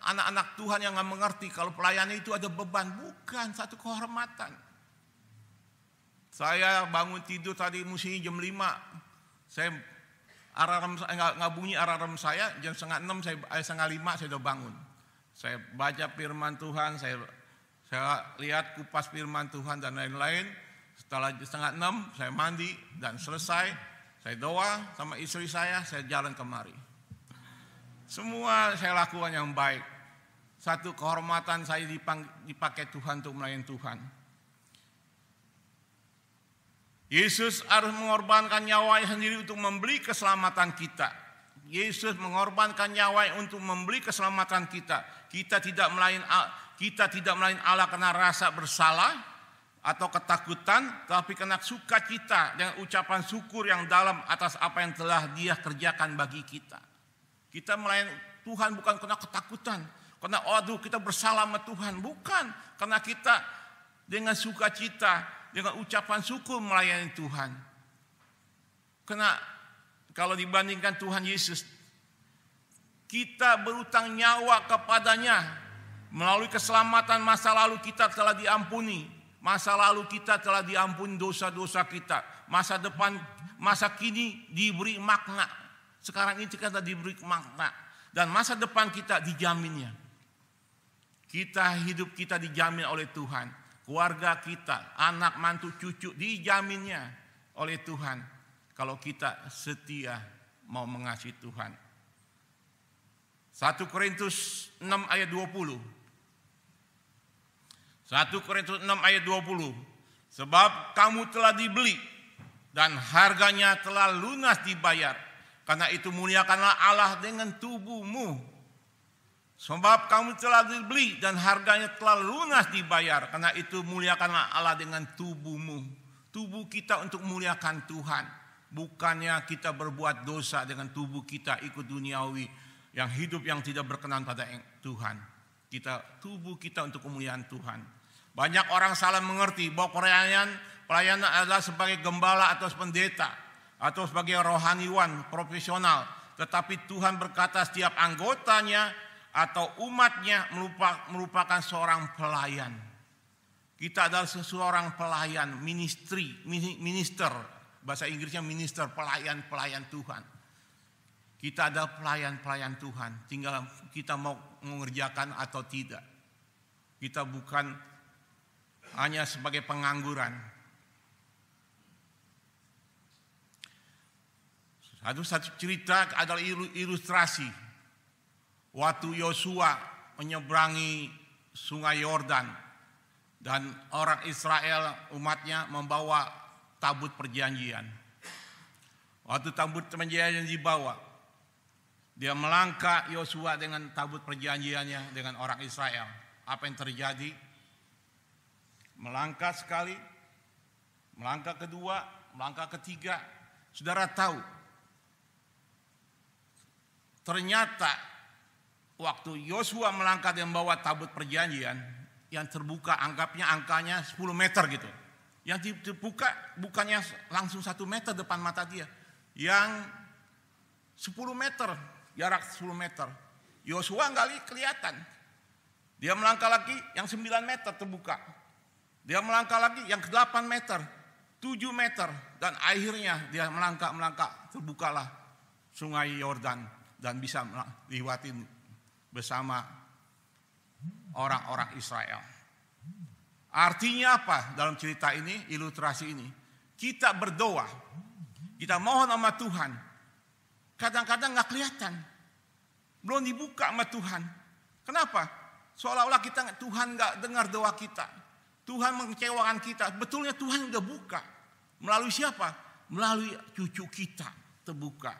anak-anak Tuhan yang gak mengerti kalau pelayanan itu ada beban. Bukan, satu kehormatan. Saya bangun tidur tadi mestinya jam 5. Saya nggak bunyi alarm saya, jam 5:30 5 saya udah bangun. Saya baca firman Tuhan, saya lihat kupas firman Tuhan dan lain-lain. Setelah 5:30 saya mandi dan selesai, saya doa sama istri saya jalan kemari. Semua saya lakukan yang baik. Satu kehormatan saya dipakai Tuhan untuk melayani Tuhan. Yesus harus mengorbankan nyawanya sendiri untuk membeli keselamatan kita. Yesus mengorbankan nyawa untuk membeli keselamatan kita. Kita tidak melayani Allah karena rasa bersalah atau ketakutan, tapi karena sukacita dengan ucapan syukur yang dalam atas apa yang telah Dia kerjakan bagi kita. Kita melayani Tuhan bukan karena ketakutan, karena kita bersalah sama Tuhan, bukan, karena kita dengan sukacita, dengan ucapan syukur melayani Tuhan. Karena kalau dibandingkan Tuhan Yesus, kita berutang nyawa kepadanya. Melalui keselamatan masa lalu kita telah diampuni. Masa lalu kita telah diampuni dosa-dosa kita. Masa depan, masa kini diberi makna. Sekarang ini kita diberi makna. Dan masa depan kita dijaminnya. Hidup kita dijamin oleh Tuhan. Keluarga kita, anak, mantu, cucu dijaminnya oleh Tuhan. Kalau kita setia mau mengasihi Tuhan. 1 Korintus 6 ayat 20. 1 Korintus 6 ayat 20. Sebab kamu telah dibeli dan harganya telah lunas dibayar. Karena itu muliakanlah Allah dengan tubuhmu. Sebab kamu telah dibeli dan harganya telah lunas dibayar. Karena itu muliakanlah Allah dengan tubuhmu. Tubuh kita untuk muliakan Tuhan. Bukannya kita berbuat dosa dengan tubuh kita ikut duniawi yang hidup yang tidak berkenan pada Tuhan. Tubuh kita untuk kemuliaan Tuhan. Banyak orang salah mengerti bahwa pelayanan adalah sebagai gembala atau pendeta atau sebagai rohaniwan profesional. Tetapi Tuhan berkata setiap anggotanya atau umatnya merupakan seorang pelayan. Kita adalah seseorang pelayan, minister. Bahasa Inggrisnya minister, pelayan Tuhan. Kita ada pelayan Tuhan. Tinggal kita mau mengerjakan atau tidak. Kita bukan hanya sebagai pengangguran. Satu cerita adalah ilustrasi. Waktu Yosua menyeberangi sungai Yordan. Dan orang Israel umatnya membawa tabut perjanjian. Waktu tabut perjanjian dibawa, dia melangkah Yosua dengan tabut perjanjiannya dengan orang Israel. Apa yang terjadi? Melangkah sekali, melangkah kedua, melangkah ketiga. Saudara tahu, ternyata waktu Yosua melangkah dan membawa tabut perjanjian, yang terbuka angkanya 10 meter gitu. Yang dibuka bukannya langsung 1 meter depan mata dia. Yang 10 meter, jarak 10 meter. Yosua enggak kelihatan. Dia melangkah lagi yang 9 meter terbuka. Dia melangkah lagi yang ke 8 meter, 7 meter. Dan akhirnya dia melangkah, terbukalah sungai Yordan. Dan bisa lewatin bersama orang-orang Israel. Artinya apa dalam cerita ini, ilustrasi ini? Kita berdoa, kita mohon sama Tuhan. Kadang-kadang gak kelihatan. Belum dibuka sama Tuhan. Kenapa? Seolah-olah Tuhan gak dengar doa kita. Tuhan mengecewakan kita. Betulnya Tuhan udah buka. Melalui siapa? Melalui cucu kita terbuka.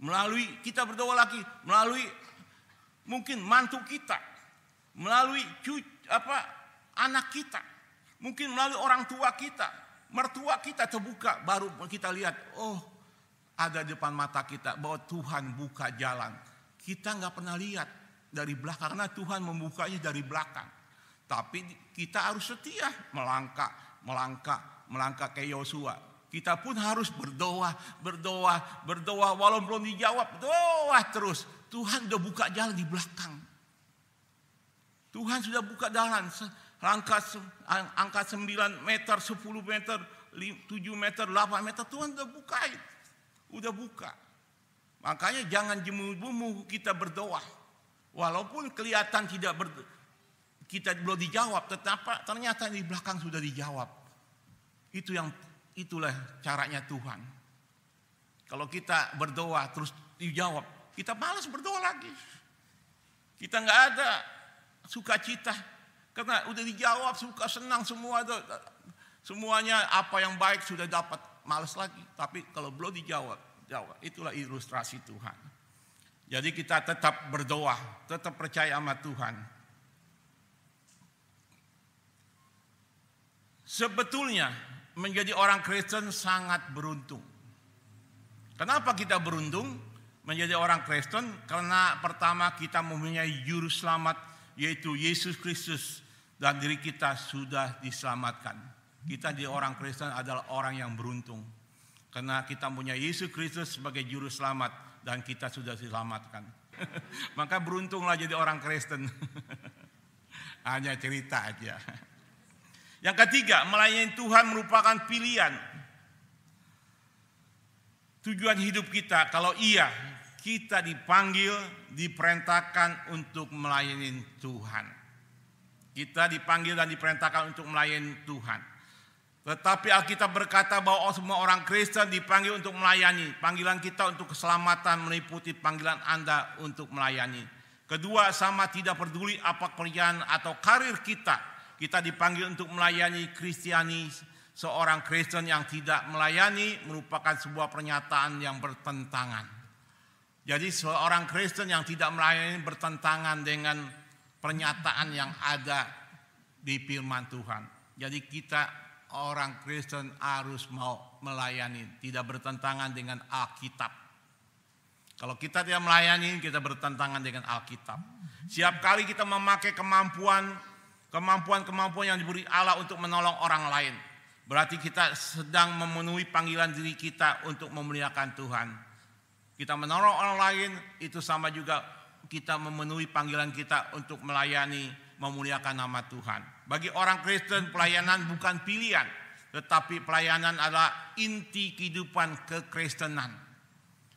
Melalui kita berdoa lagi. Melalui mungkin mantu kita. Melalui anak kita. Mungkin melalui orang tua kita. Mertua kita terbuka. Baru kita lihat, oh ada di depan mata kita bahwa Tuhan buka jalan. Kita gak pernah lihat dari belakang. Karena Tuhan membukanya dari belakang. Tapi kita harus setia melangkah kayak Yosua. Kita pun harus berdoa walau belum dijawab, doa terus. Tuhan udah buka jalan di belakang. Tuhan sudah buka jalan. Angka 9 meter, 10 meter, 7 meter, 8 meter, Tuhan udah buka. Makanya jangan jemu-jemu kita berdoa. Walaupun kelihatan kita belum dijawab, tetapi ternyata di belakang sudah dijawab. Itulah caranya Tuhan. Kalau kita berdoa terus dijawab, kita malas berdoa lagi. Kita nggak ada sukacita karena udah dijawab, suka senang semuanya apa yang baik sudah dapat, malas lagi. Tapi kalau belum dijawab, itulah ilustrasi Tuhan. Jadi kita tetap berdoa, tetap percaya sama Tuhan. Sebetulnya menjadi orang Kristen sangat beruntung. Kenapa kita beruntung menjadi orang Kristen? Karena pertama kita mempunyai juru selamat, yaitu Yesus Kristus, dan diri kita sudah diselamatkan. Kita di orang Kristen adalah orang yang beruntung. Karena kita punya Yesus Kristus sebagai juru selamat dan kita sudah diselamatkan. Maka beruntunglah jadi orang Kristen. Hanya cerita aja. Yang ketiga, melayani Tuhan merupakan pilihan. Tujuan hidup kita, kalau iya, kita dipanggil, diperintahkan untuk melayani Tuhan. Kita dipanggil dan diperintahkan untuk melayani Tuhan. Tetapi Alkitab berkata bahwa semua orang Kristen dipanggil untuk melayani. Panggilan kita untuk keselamatan meliputi panggilan Anda untuk melayani. Kedua, sama tidak peduli apa pekerjaan atau karir kita. Kita dipanggil untuk melayani Kristiani. Seorang Kristen yang tidak melayani merupakan sebuah pernyataan yang bertentangan. Jadi seorang Kristen yang tidak melayani bertentangan dengan pernyataan yang ada di firman Tuhan. Jadi kita orang Kristen harus mau melayani, tidak bertentangan dengan Alkitab. Kalau kita tidak melayani, kita bertentangan dengan Alkitab. Setiap kali kita memakai kemampuan yang diberi Allah untuk menolong orang lain, berarti kita sedang memenuhi panggilan diri kita untuk memuliakan Tuhan. Kita menolong orang lain, itu sama juga kita memenuhi panggilan kita untuk melayani, memuliakan nama Tuhan. Bagi orang Kristen, pelayanan bukan pilihan, tetapi pelayanan adalah inti kehidupan kekristenan.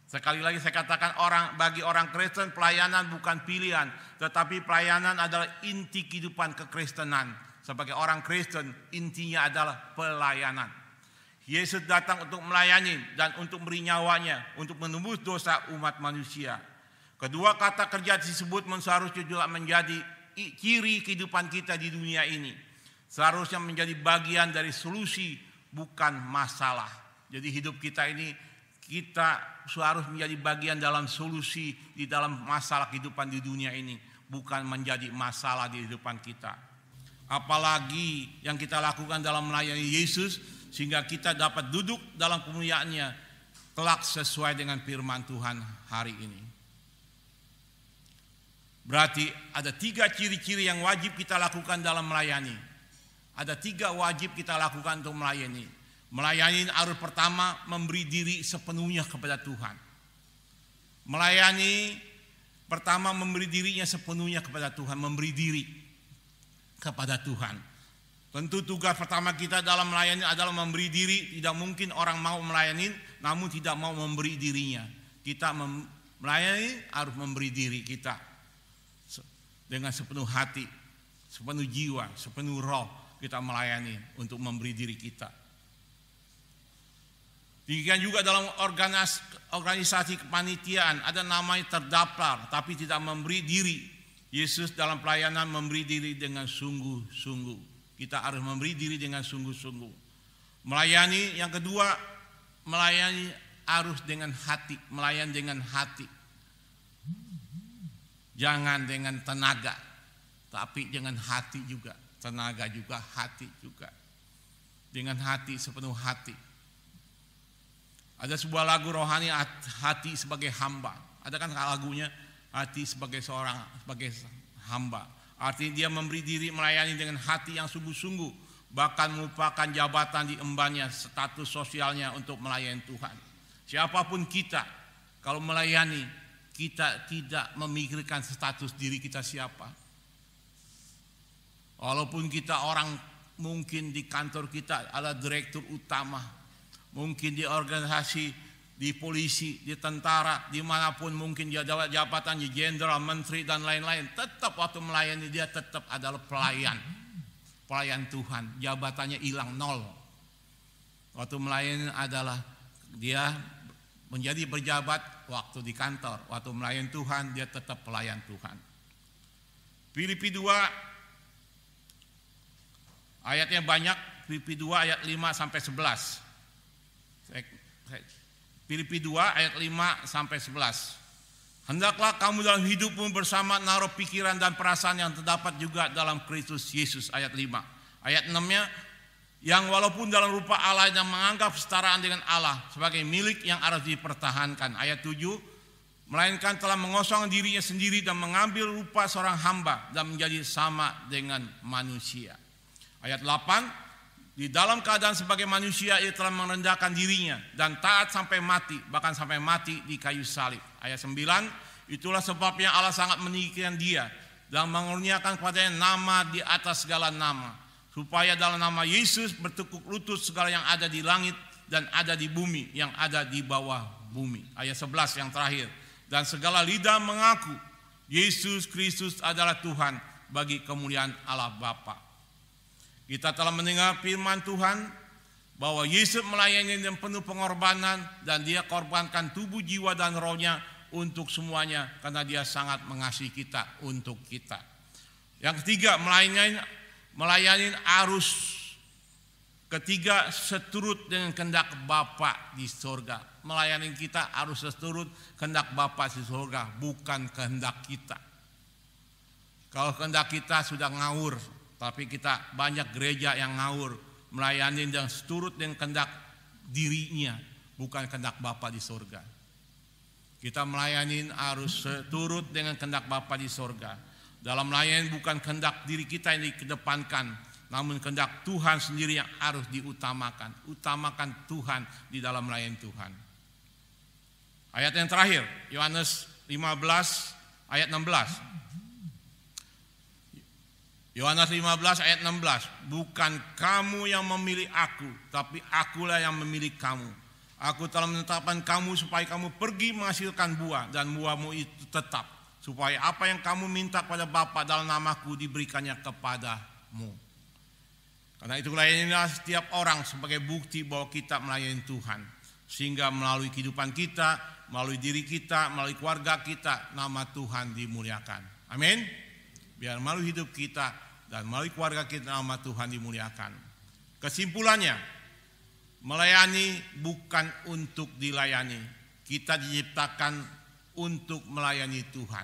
Sekali lagi saya katakan, bagi orang Kristen pelayanan bukan pilihan, tetapi pelayanan adalah inti kehidupan kekristenan. Sebagai orang Kristen, intinya adalah pelayanan. Yesus datang untuk melayani dan untuk beri nyawanya untuk menembus dosa umat manusia. Kedua kata kerja tersebut seharusnya juga menjadi ciri kehidupan kita di dunia ini. Seharusnya menjadi bagian dari solusi, bukan masalah. Jadi hidup kita ini, kita harus menjadi bagian dalam solusi di dalam masalah kehidupan di dunia ini, bukan menjadi masalah di kehidupan kita. Apalagi yang kita lakukan dalam melayani Yesus, sehingga kita dapat duduk dalam kemuliaannya kelak sesuai dengan firman Tuhan hari ini. Berarti ada 3 ciri-ciri yang wajib kita lakukan dalam melayani. Ada 3 wajib kita lakukan untuk melayani. Melayani harus pertama memberi diri sepenuhnya kepada Tuhan. Melayani pertama memberi dirinya sepenuhnya kepada Tuhan, memberi diri kepada Tuhan. Tentu tugas pertama kita dalam melayani adalah memberi diri. Tidak mungkin orang mau melayani namun tidak mau memberi dirinya. Kita melayani harus memberi diri kita dengan sepenuh hati, sepenuh jiwa, sepenuh roh kita melayani untuk memberi diri kita. Demikian juga dalam organisasi kepanitiaan ada namanya terdaftar tapi tidak memberi diri. Yesus dalam pelayanan memberi diri dengan sungguh-sungguh. Kita harus memberi diri dengan sungguh-sungguh. Melayani yang kedua, melayani harus dengan hati, melayani dengan hati. Jangan dengan tenaga, tapi dengan hati juga. Tenaga juga, hati juga. Dengan hati, sepenuh hati. Ada sebuah lagu rohani, hati sebagai hamba. Ada kan lagunya, hati sebagai hamba. Artinya dia memberi diri melayani dengan hati yang sungguh-sungguh. Bahkan melupakan jabatan di embannya, status sosialnya untuk melayani Tuhan. Siapapun kita, kalau melayani, kita tidak memikirkan status diri kita siapa. Walaupun kita orang mungkin di kantor kita adalah direktur utama. Mungkin di organisasi, di polisi, di tentara, dimanapun mungkin dia dapat jabatan, di jenderal, menteri dan lain-lain. Tetap waktu melayani dia tetap adalah pelayan Tuhan. Jabatannya hilang, nol. Waktu melayani adalah dia menjadi berjabat waktu di kantor. Waktu melayani Tuhan dia tetap pelayan Tuhan. Filipi 2 ayatnya banyak. Filipi 2 ayat 5 sampai 11. Filipi 2 ayat 5 sampai 11. Hendaklah kamu dalam hidupmu bersama naruh pikiran dan perasaan yang terdapat juga dalam Kristus Yesus, ayat 5. Ayat 6-nya, yang walaupun dalam rupa Allah yang menganggap setaraan dengan Allah sebagai milik yang harus dipertahankan. Ayat 7, melainkan telah mengosong dirinya sendiri dan mengambil rupa seorang hamba dan menjadi sama dengan manusia. Ayat 8, di dalam keadaan sebagai manusia ia telah merendahkan dirinya dan taat sampai mati, bahkan sampai mati di kayu salib. Ayat 9, itulah sebabnya Allah sangat meninggikan dia dan mengurniakan kepadanya nama di atas segala nama, supaya dalam nama Yesus bertekuk lutut segala yang ada di langit dan ada di bumi, yang ada di bawah bumi. Ayat 11 yang terakhir, dan segala lidah mengaku Yesus Kristus adalah Tuhan bagi kemuliaan Allah Bapa. Kita telah mendengar firman Tuhan bahwa Yesus melayani dengan penuh pengorbanan dan dia korbankan tubuh, jiwa dan rohnya untuk semuanya karena dia sangat mengasihi kita untuk kita. Yang ketiga, melayani harus ketiga seturut dengan kehendak Bapa di surga. Melayani kita harus seturut kehendak Bapa di surga, bukan kehendak kita. Kalau kehendak kita sudah ngawur, tapi kita banyak gereja yang ngawur, melayani dan seturut dengan kehendak dirinya, bukan kehendak Bapa di surga. Kita melayani harus seturut dengan kehendak Bapa di surga. Dalam melayani bukan kehendak diri kita yang dikedepankan, namun kehendak Tuhan sendiri yang harus diutamakan. Utamakan Tuhan di dalam melayani Tuhan. Ayat yang terakhir, Yohanes 15 ayat 16. Yohanes 15 ayat 16, bukan kamu yang memilih aku, tapi akulah yang memilih kamu. Aku telah menetapkan kamu supaya kamu pergi menghasilkan buah, dan buahmu itu tetap, supaya apa yang kamu minta kepada Bapa dalam namaku diberikannya kepadamu. Karena itu layanilah setiap orang sebagai bukti bahwa kita melayani Tuhan, sehingga melalui kehidupan kita, melalui diri kita, melalui keluarga kita, nama Tuhan dimuliakan. Amin. Biar melalui hidup kita dan melalui keluarga kita nama Tuhan dimuliakan. Kesimpulannya, melayani bukan untuk dilayani. Kita diciptakan untuk melayani Tuhan.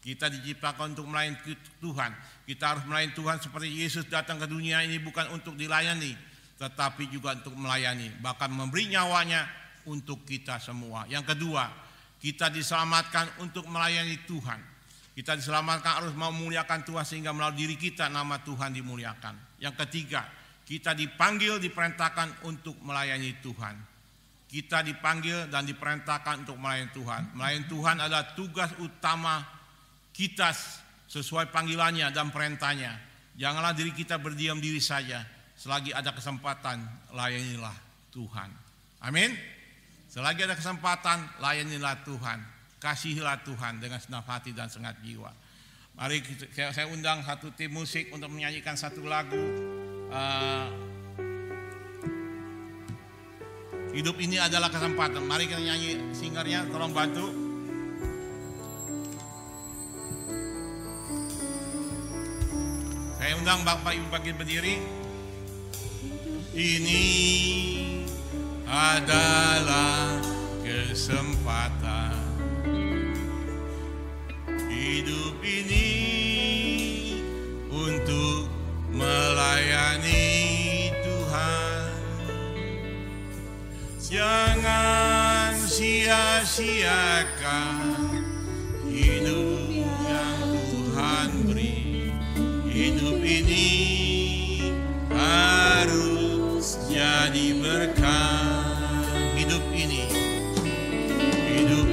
Kita diciptakan untuk melayani Tuhan. Kita harus melayani Tuhan seperti Yesus datang ke dunia ini bukan untuk dilayani, tetapi juga untuk melayani, bahkan memberi nyawanya untuk kita semua. Yang kedua, kita diselamatkan untuk melayani Tuhan. Kita diselamatkan harus memuliakan Tuhan sehingga melalui diri kita nama Tuhan dimuliakan. Yang ketiga, kita dipanggil, diperintahkan untuk melayani Tuhan. Kita dipanggil dan diperintahkan untuk melayani Tuhan. Melayani Tuhan adalah tugas utama kita sesuai panggilannya dan perintahnya. Janganlah diri kita berdiam diri saja. Selagi ada kesempatan, layanilah Tuhan. Amin. Selagi ada kesempatan, layanilah Tuhan. Kasihilah Tuhan dengan segenap hati dan segenap jiwa. Mari saya undang satu tim musik untuk menyanyikan satu lagu. Hidup ini adalah kesempatan. Mari kita nyanyi, singernya tolong bantu. Saya undang Bapak Ibu bagi berdiri. Ini adalah kesempatan. Hidup ini untuk melayani Tuhan. Jangan sia-siakan hidup yang Tuhan beri. Hidup ini harus jadi berkah. Hidup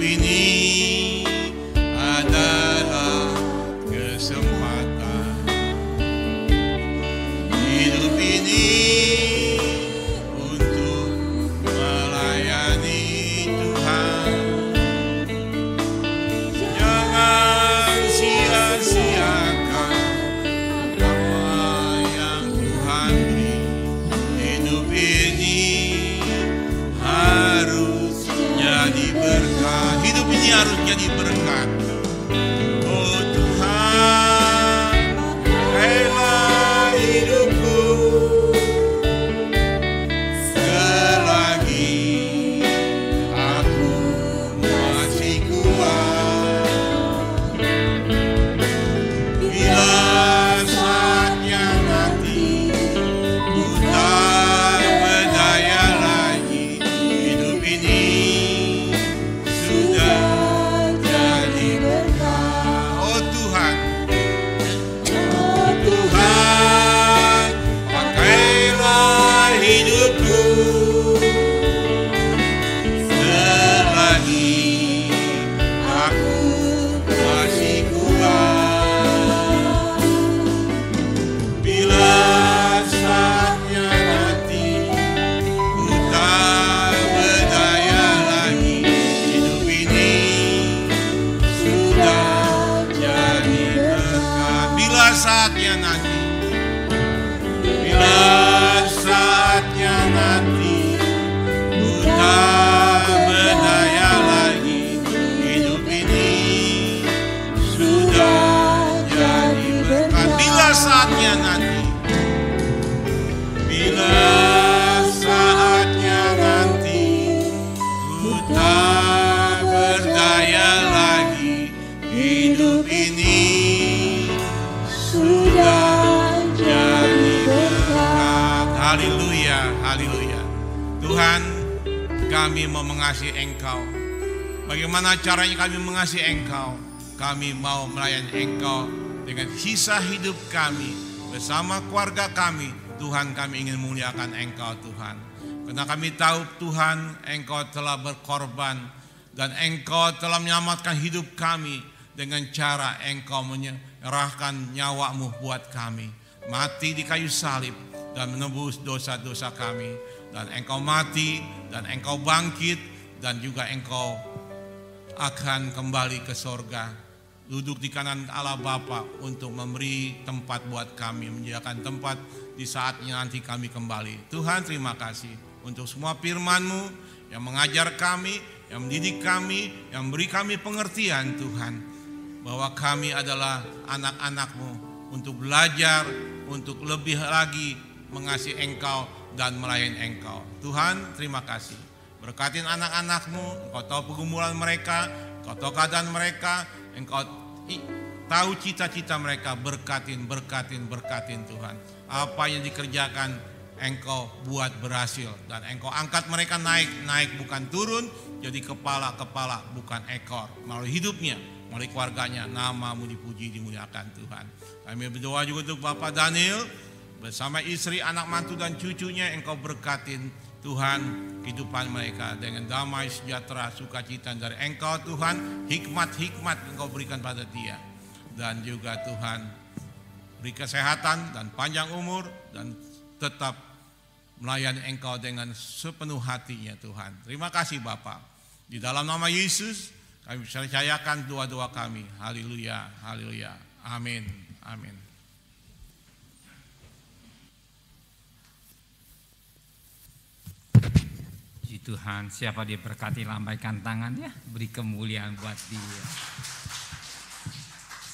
ini adalah kesempatan. Hidup ini untuk melayani Tuhan. Jangan sia-siakan apa yang Tuhan beri. Hidup ini harus jadi berkat. Hidup ini harus jadi berkat. Oh Tuhan, pakailah hidupku selagi aku masih kuat. Bila saatnya nanti ku tak berdaya lagi, hidup ini sudah jadi berkah. Oh Tuhan, pakailah hidupku selagi aku masih kuat. Bila saatnya nanti ku tak berdaya lagi, hidup ini sudah jadi berkat. Bila saatnya nanti ku tak berdaya lagi, hidup ini sudah jadi berkat. Bila saatnya nanti ku tak berdaya lagi, hidup ini sudah jadi berkat. Haleluya, haleluya. Tuhan, kami mau mengasihi Engkau. Bagaimana caranya kami mengasihi Engkau? Kami mau melayani Engkau dengan sisa hidup kami bersama keluarga kami. Tuhan, kami ingin memuliakan Engkau Tuhan. Karena kami tahu Tuhan, Engkau telah berkorban dan Engkau telah menyelamatkan hidup kami dengan cara Engkau menyerahkan nyawa-Mu buat kami. Mati di kayu salib dan menebus dosa-dosa kami. Dan Engkau mati dan Engkau bangkit dan juga Engkau akan kembali ke sorga. Duduk di kanan Allah Bapa untuk memberi tempat buat kami, menyediakan tempat di saatnya nanti kami kembali. Tuhan, terima kasih untuk semua firman-Mu yang mengajar kami, yang mendidik kami, yang memberi kami pengertian Tuhan, bahwa kami adalah anak-anak-Mu untuk belajar, untuk lebih lagi mengasihi Engkau dan melayani Engkau. Tuhan, terima kasih. Berkatin anak-anak-Mu, Engkau tahu pergumulan mereka, Engkau tahu keadaan mereka, Engkau tahu cita-cita mereka. Berkatin Tuhan. Apa yang dikerjakan Engkau buat berhasil. Dan Engkau angkat mereka naik bukan turun. Jadi kepala bukan ekor. Melalui hidupnya, melalui keluarganya, nama-Mu dipuji, dimuliakan Tuhan. Kami berdoa juga untuk Bapak Daniel bersama istri, anak mantu dan cucunya. Engkau berkatin Tuhan kehidupan mereka dengan damai, sejahtera, sukacita dari Engkau Tuhan. Hikmat Engkau berikan pada dia. Dan juga Tuhan, beri kesehatan dan panjang umur, dan tetap melayani Engkau dengan sepenuh hatinya Tuhan. Terima kasih Bapa. Di dalam nama Yesus kami percayakan doa-doa kami. Haleluya, haleluya. Amin, amin. Puji Tuhan, siapa diberkati lambaikan tangan ya, beri kemuliaan buat dia.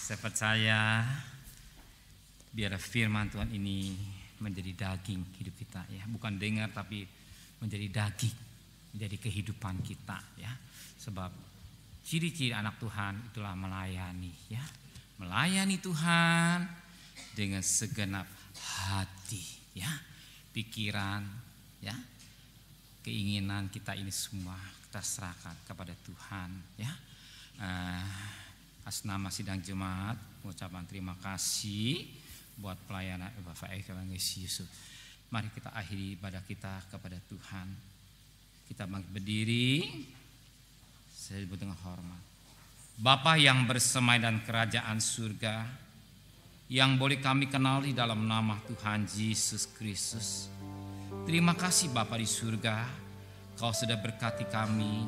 Saya percaya biar firman Tuhan ini menjadi daging hidup kita ya, bukan dengar tapi menjadi daging, menjadi kehidupan kita ya. Sebab ciri-ciri anak Tuhan itulah melayani ya, melayani Tuhan dengan segenap hati ya, pikiran ya, keinginan kita ini semua kita serahkan kepada Tuhan ya. Atas nama sidang jemaat mengucapkan terima kasih buat pelayanan Bapak Yesus. Mari kita akhiri ibadah kita kepada Tuhan. Kita berdiri, saya sebut dengan hormat. Bapa yang bersemai dan kerajaan surga, yang boleh kami kenali dalam nama Tuhan Yesus Kristus. Terima kasih Bapa di surga, Kau sudah berkati kami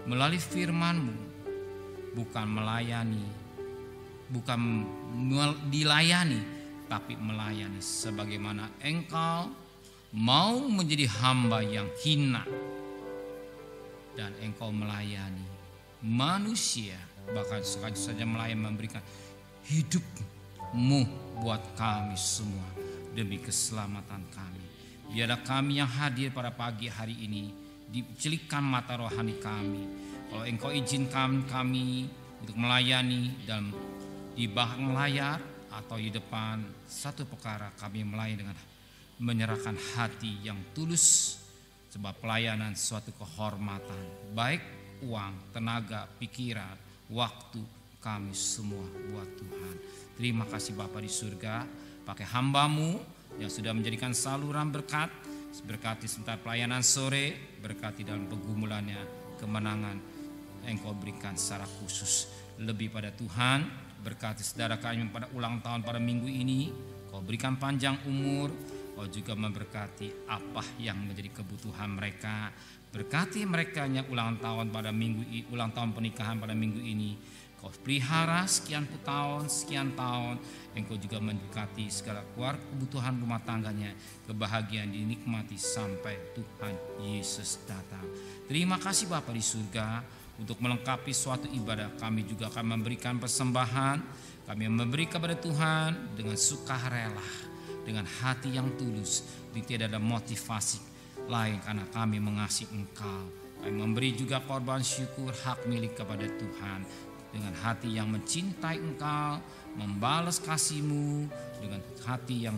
melalui firman-Mu. Bukan melayani, bukan dilayani, tapi melayani sebagaimana Engkau mau menjadi hamba yang hina. Dan Engkau melayani manusia, bahkan sekali saja melayani, memberikan hidup-Mu buat kami semua demi keselamatan kami. Biarlah kami yang hadir pada pagi hari ini dicelikan mata rohani kami. Kalau Engkau izinkan kami untuk melayani dalam di belakang layar atau di depan, satu perkara kami melayani dengan menyerahkan hati yang tulus. Sebab pelayanan suatu kehormatan, baik uang, tenaga, pikiran, waktu kami semua buat Tuhan. Terima kasih Bapa di surga, pakai hamba-Mu yang sudah menjadikan saluran berkat. Berkati sebentar pelayanan sore, berkati dalam pergumulannya, kemenangan Engkau berikan secara khusus. Lebih pada Tuhan, berkati saudara kami pada ulang tahun pada minggu ini, Kau berikan panjang umur. Kau juga memberkati apa yang menjadi kebutuhan mereka. Berkati mereka yang ulang tahun pada minggu, ulang tahun pernikahan pada minggu ini. Kau pelihara sekian tahun, Engkau juga memberkati segala keluarga, kebutuhan rumah tangganya, kebahagiaan dinikmati sampai Tuhan Yesus datang. Terima kasih Bapa di surga. Untuk melengkapi suatu ibadah, kami juga akan memberikan persembahan. Kami memberi kepada Tuhan dengan sukarela, dengan hati yang tulus, tidak ada motivasi lain karena kami mengasihi Engkau. Kami memberi juga korban syukur hak milik kepada Tuhan dengan hati yang mencintai Engkau, membalas kasih-Mu dengan hati yang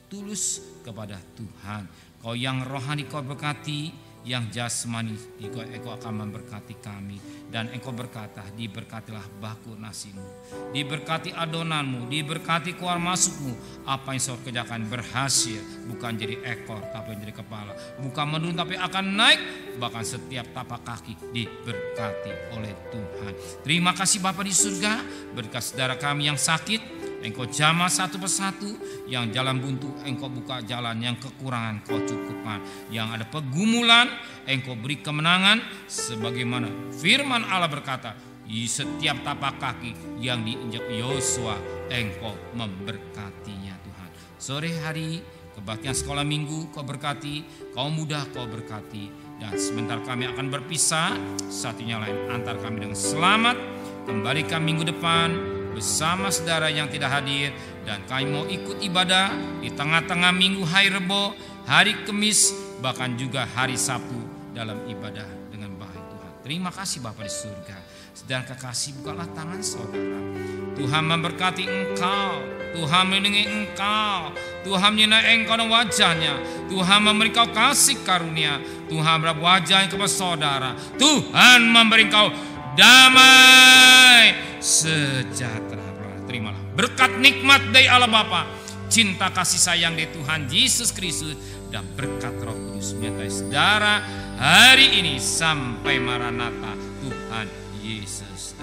tulus kepada Tuhan. Kau yang rohani Kau berkati, yang jasmani Engkau akan memberkati kami. Dan Engkau berkata, diberkatilah baku nasimu, diberkati adonanmu, diberkati keluar masukmu. Apa yang Kau kerjakan berhasil, bukan jadi ekor tapi jadi kepala, bukan menurun tapi akan naik. Bahkan setiap tapak kaki diberkati oleh Tuhan. Terima kasih Bapa di surga. Berkat saudara kami yang sakit, Engkau jamah satu persatu. Yang jalan buntu, Engkau buka jalan. Yang kekurangan, Kau cukupkan. Yang ada pergumulan, Engkau beri kemenangan. Sebagaimana firman Allah berkata, di setiap tapak kaki yang diinjak Yosua, Engkau memberkatinya Tuhan. Sore hari, kebaktian sekolah minggu Kau berkati, kaum muda Kau berkati. Dan sebentar kami akan berpisah, satunya lain antar kami dengan selamat. Kembalikan minggu depan bersama saudara yang tidak hadir. Dan kami mau ikut ibadah di tengah-tengah minggu, hari Rebo, hari Kamis, bahkan juga hari Sabtu dalam ibadah dengan baik Tuhan. Terima kasih Bapa di surga. Sedang kekasih, bukalah tangan saudara. Tuhan memberkati engkau, Tuhan melindungi engkau, Tuhan menyinai engkau dan wajahnya, Tuhan memberi engkau kasih karunia, Tuhan berapa wajahnya kepada saudara, Tuhan memberi engkau damai sejahtera. Terimalah berkat nikmat dari Allah Bapa, cinta kasih sayang dari Tuhan Yesus Kristus, dan berkat Roh Kudus menyertai saudara hari ini sampai Maranatha Tuhan Yesus.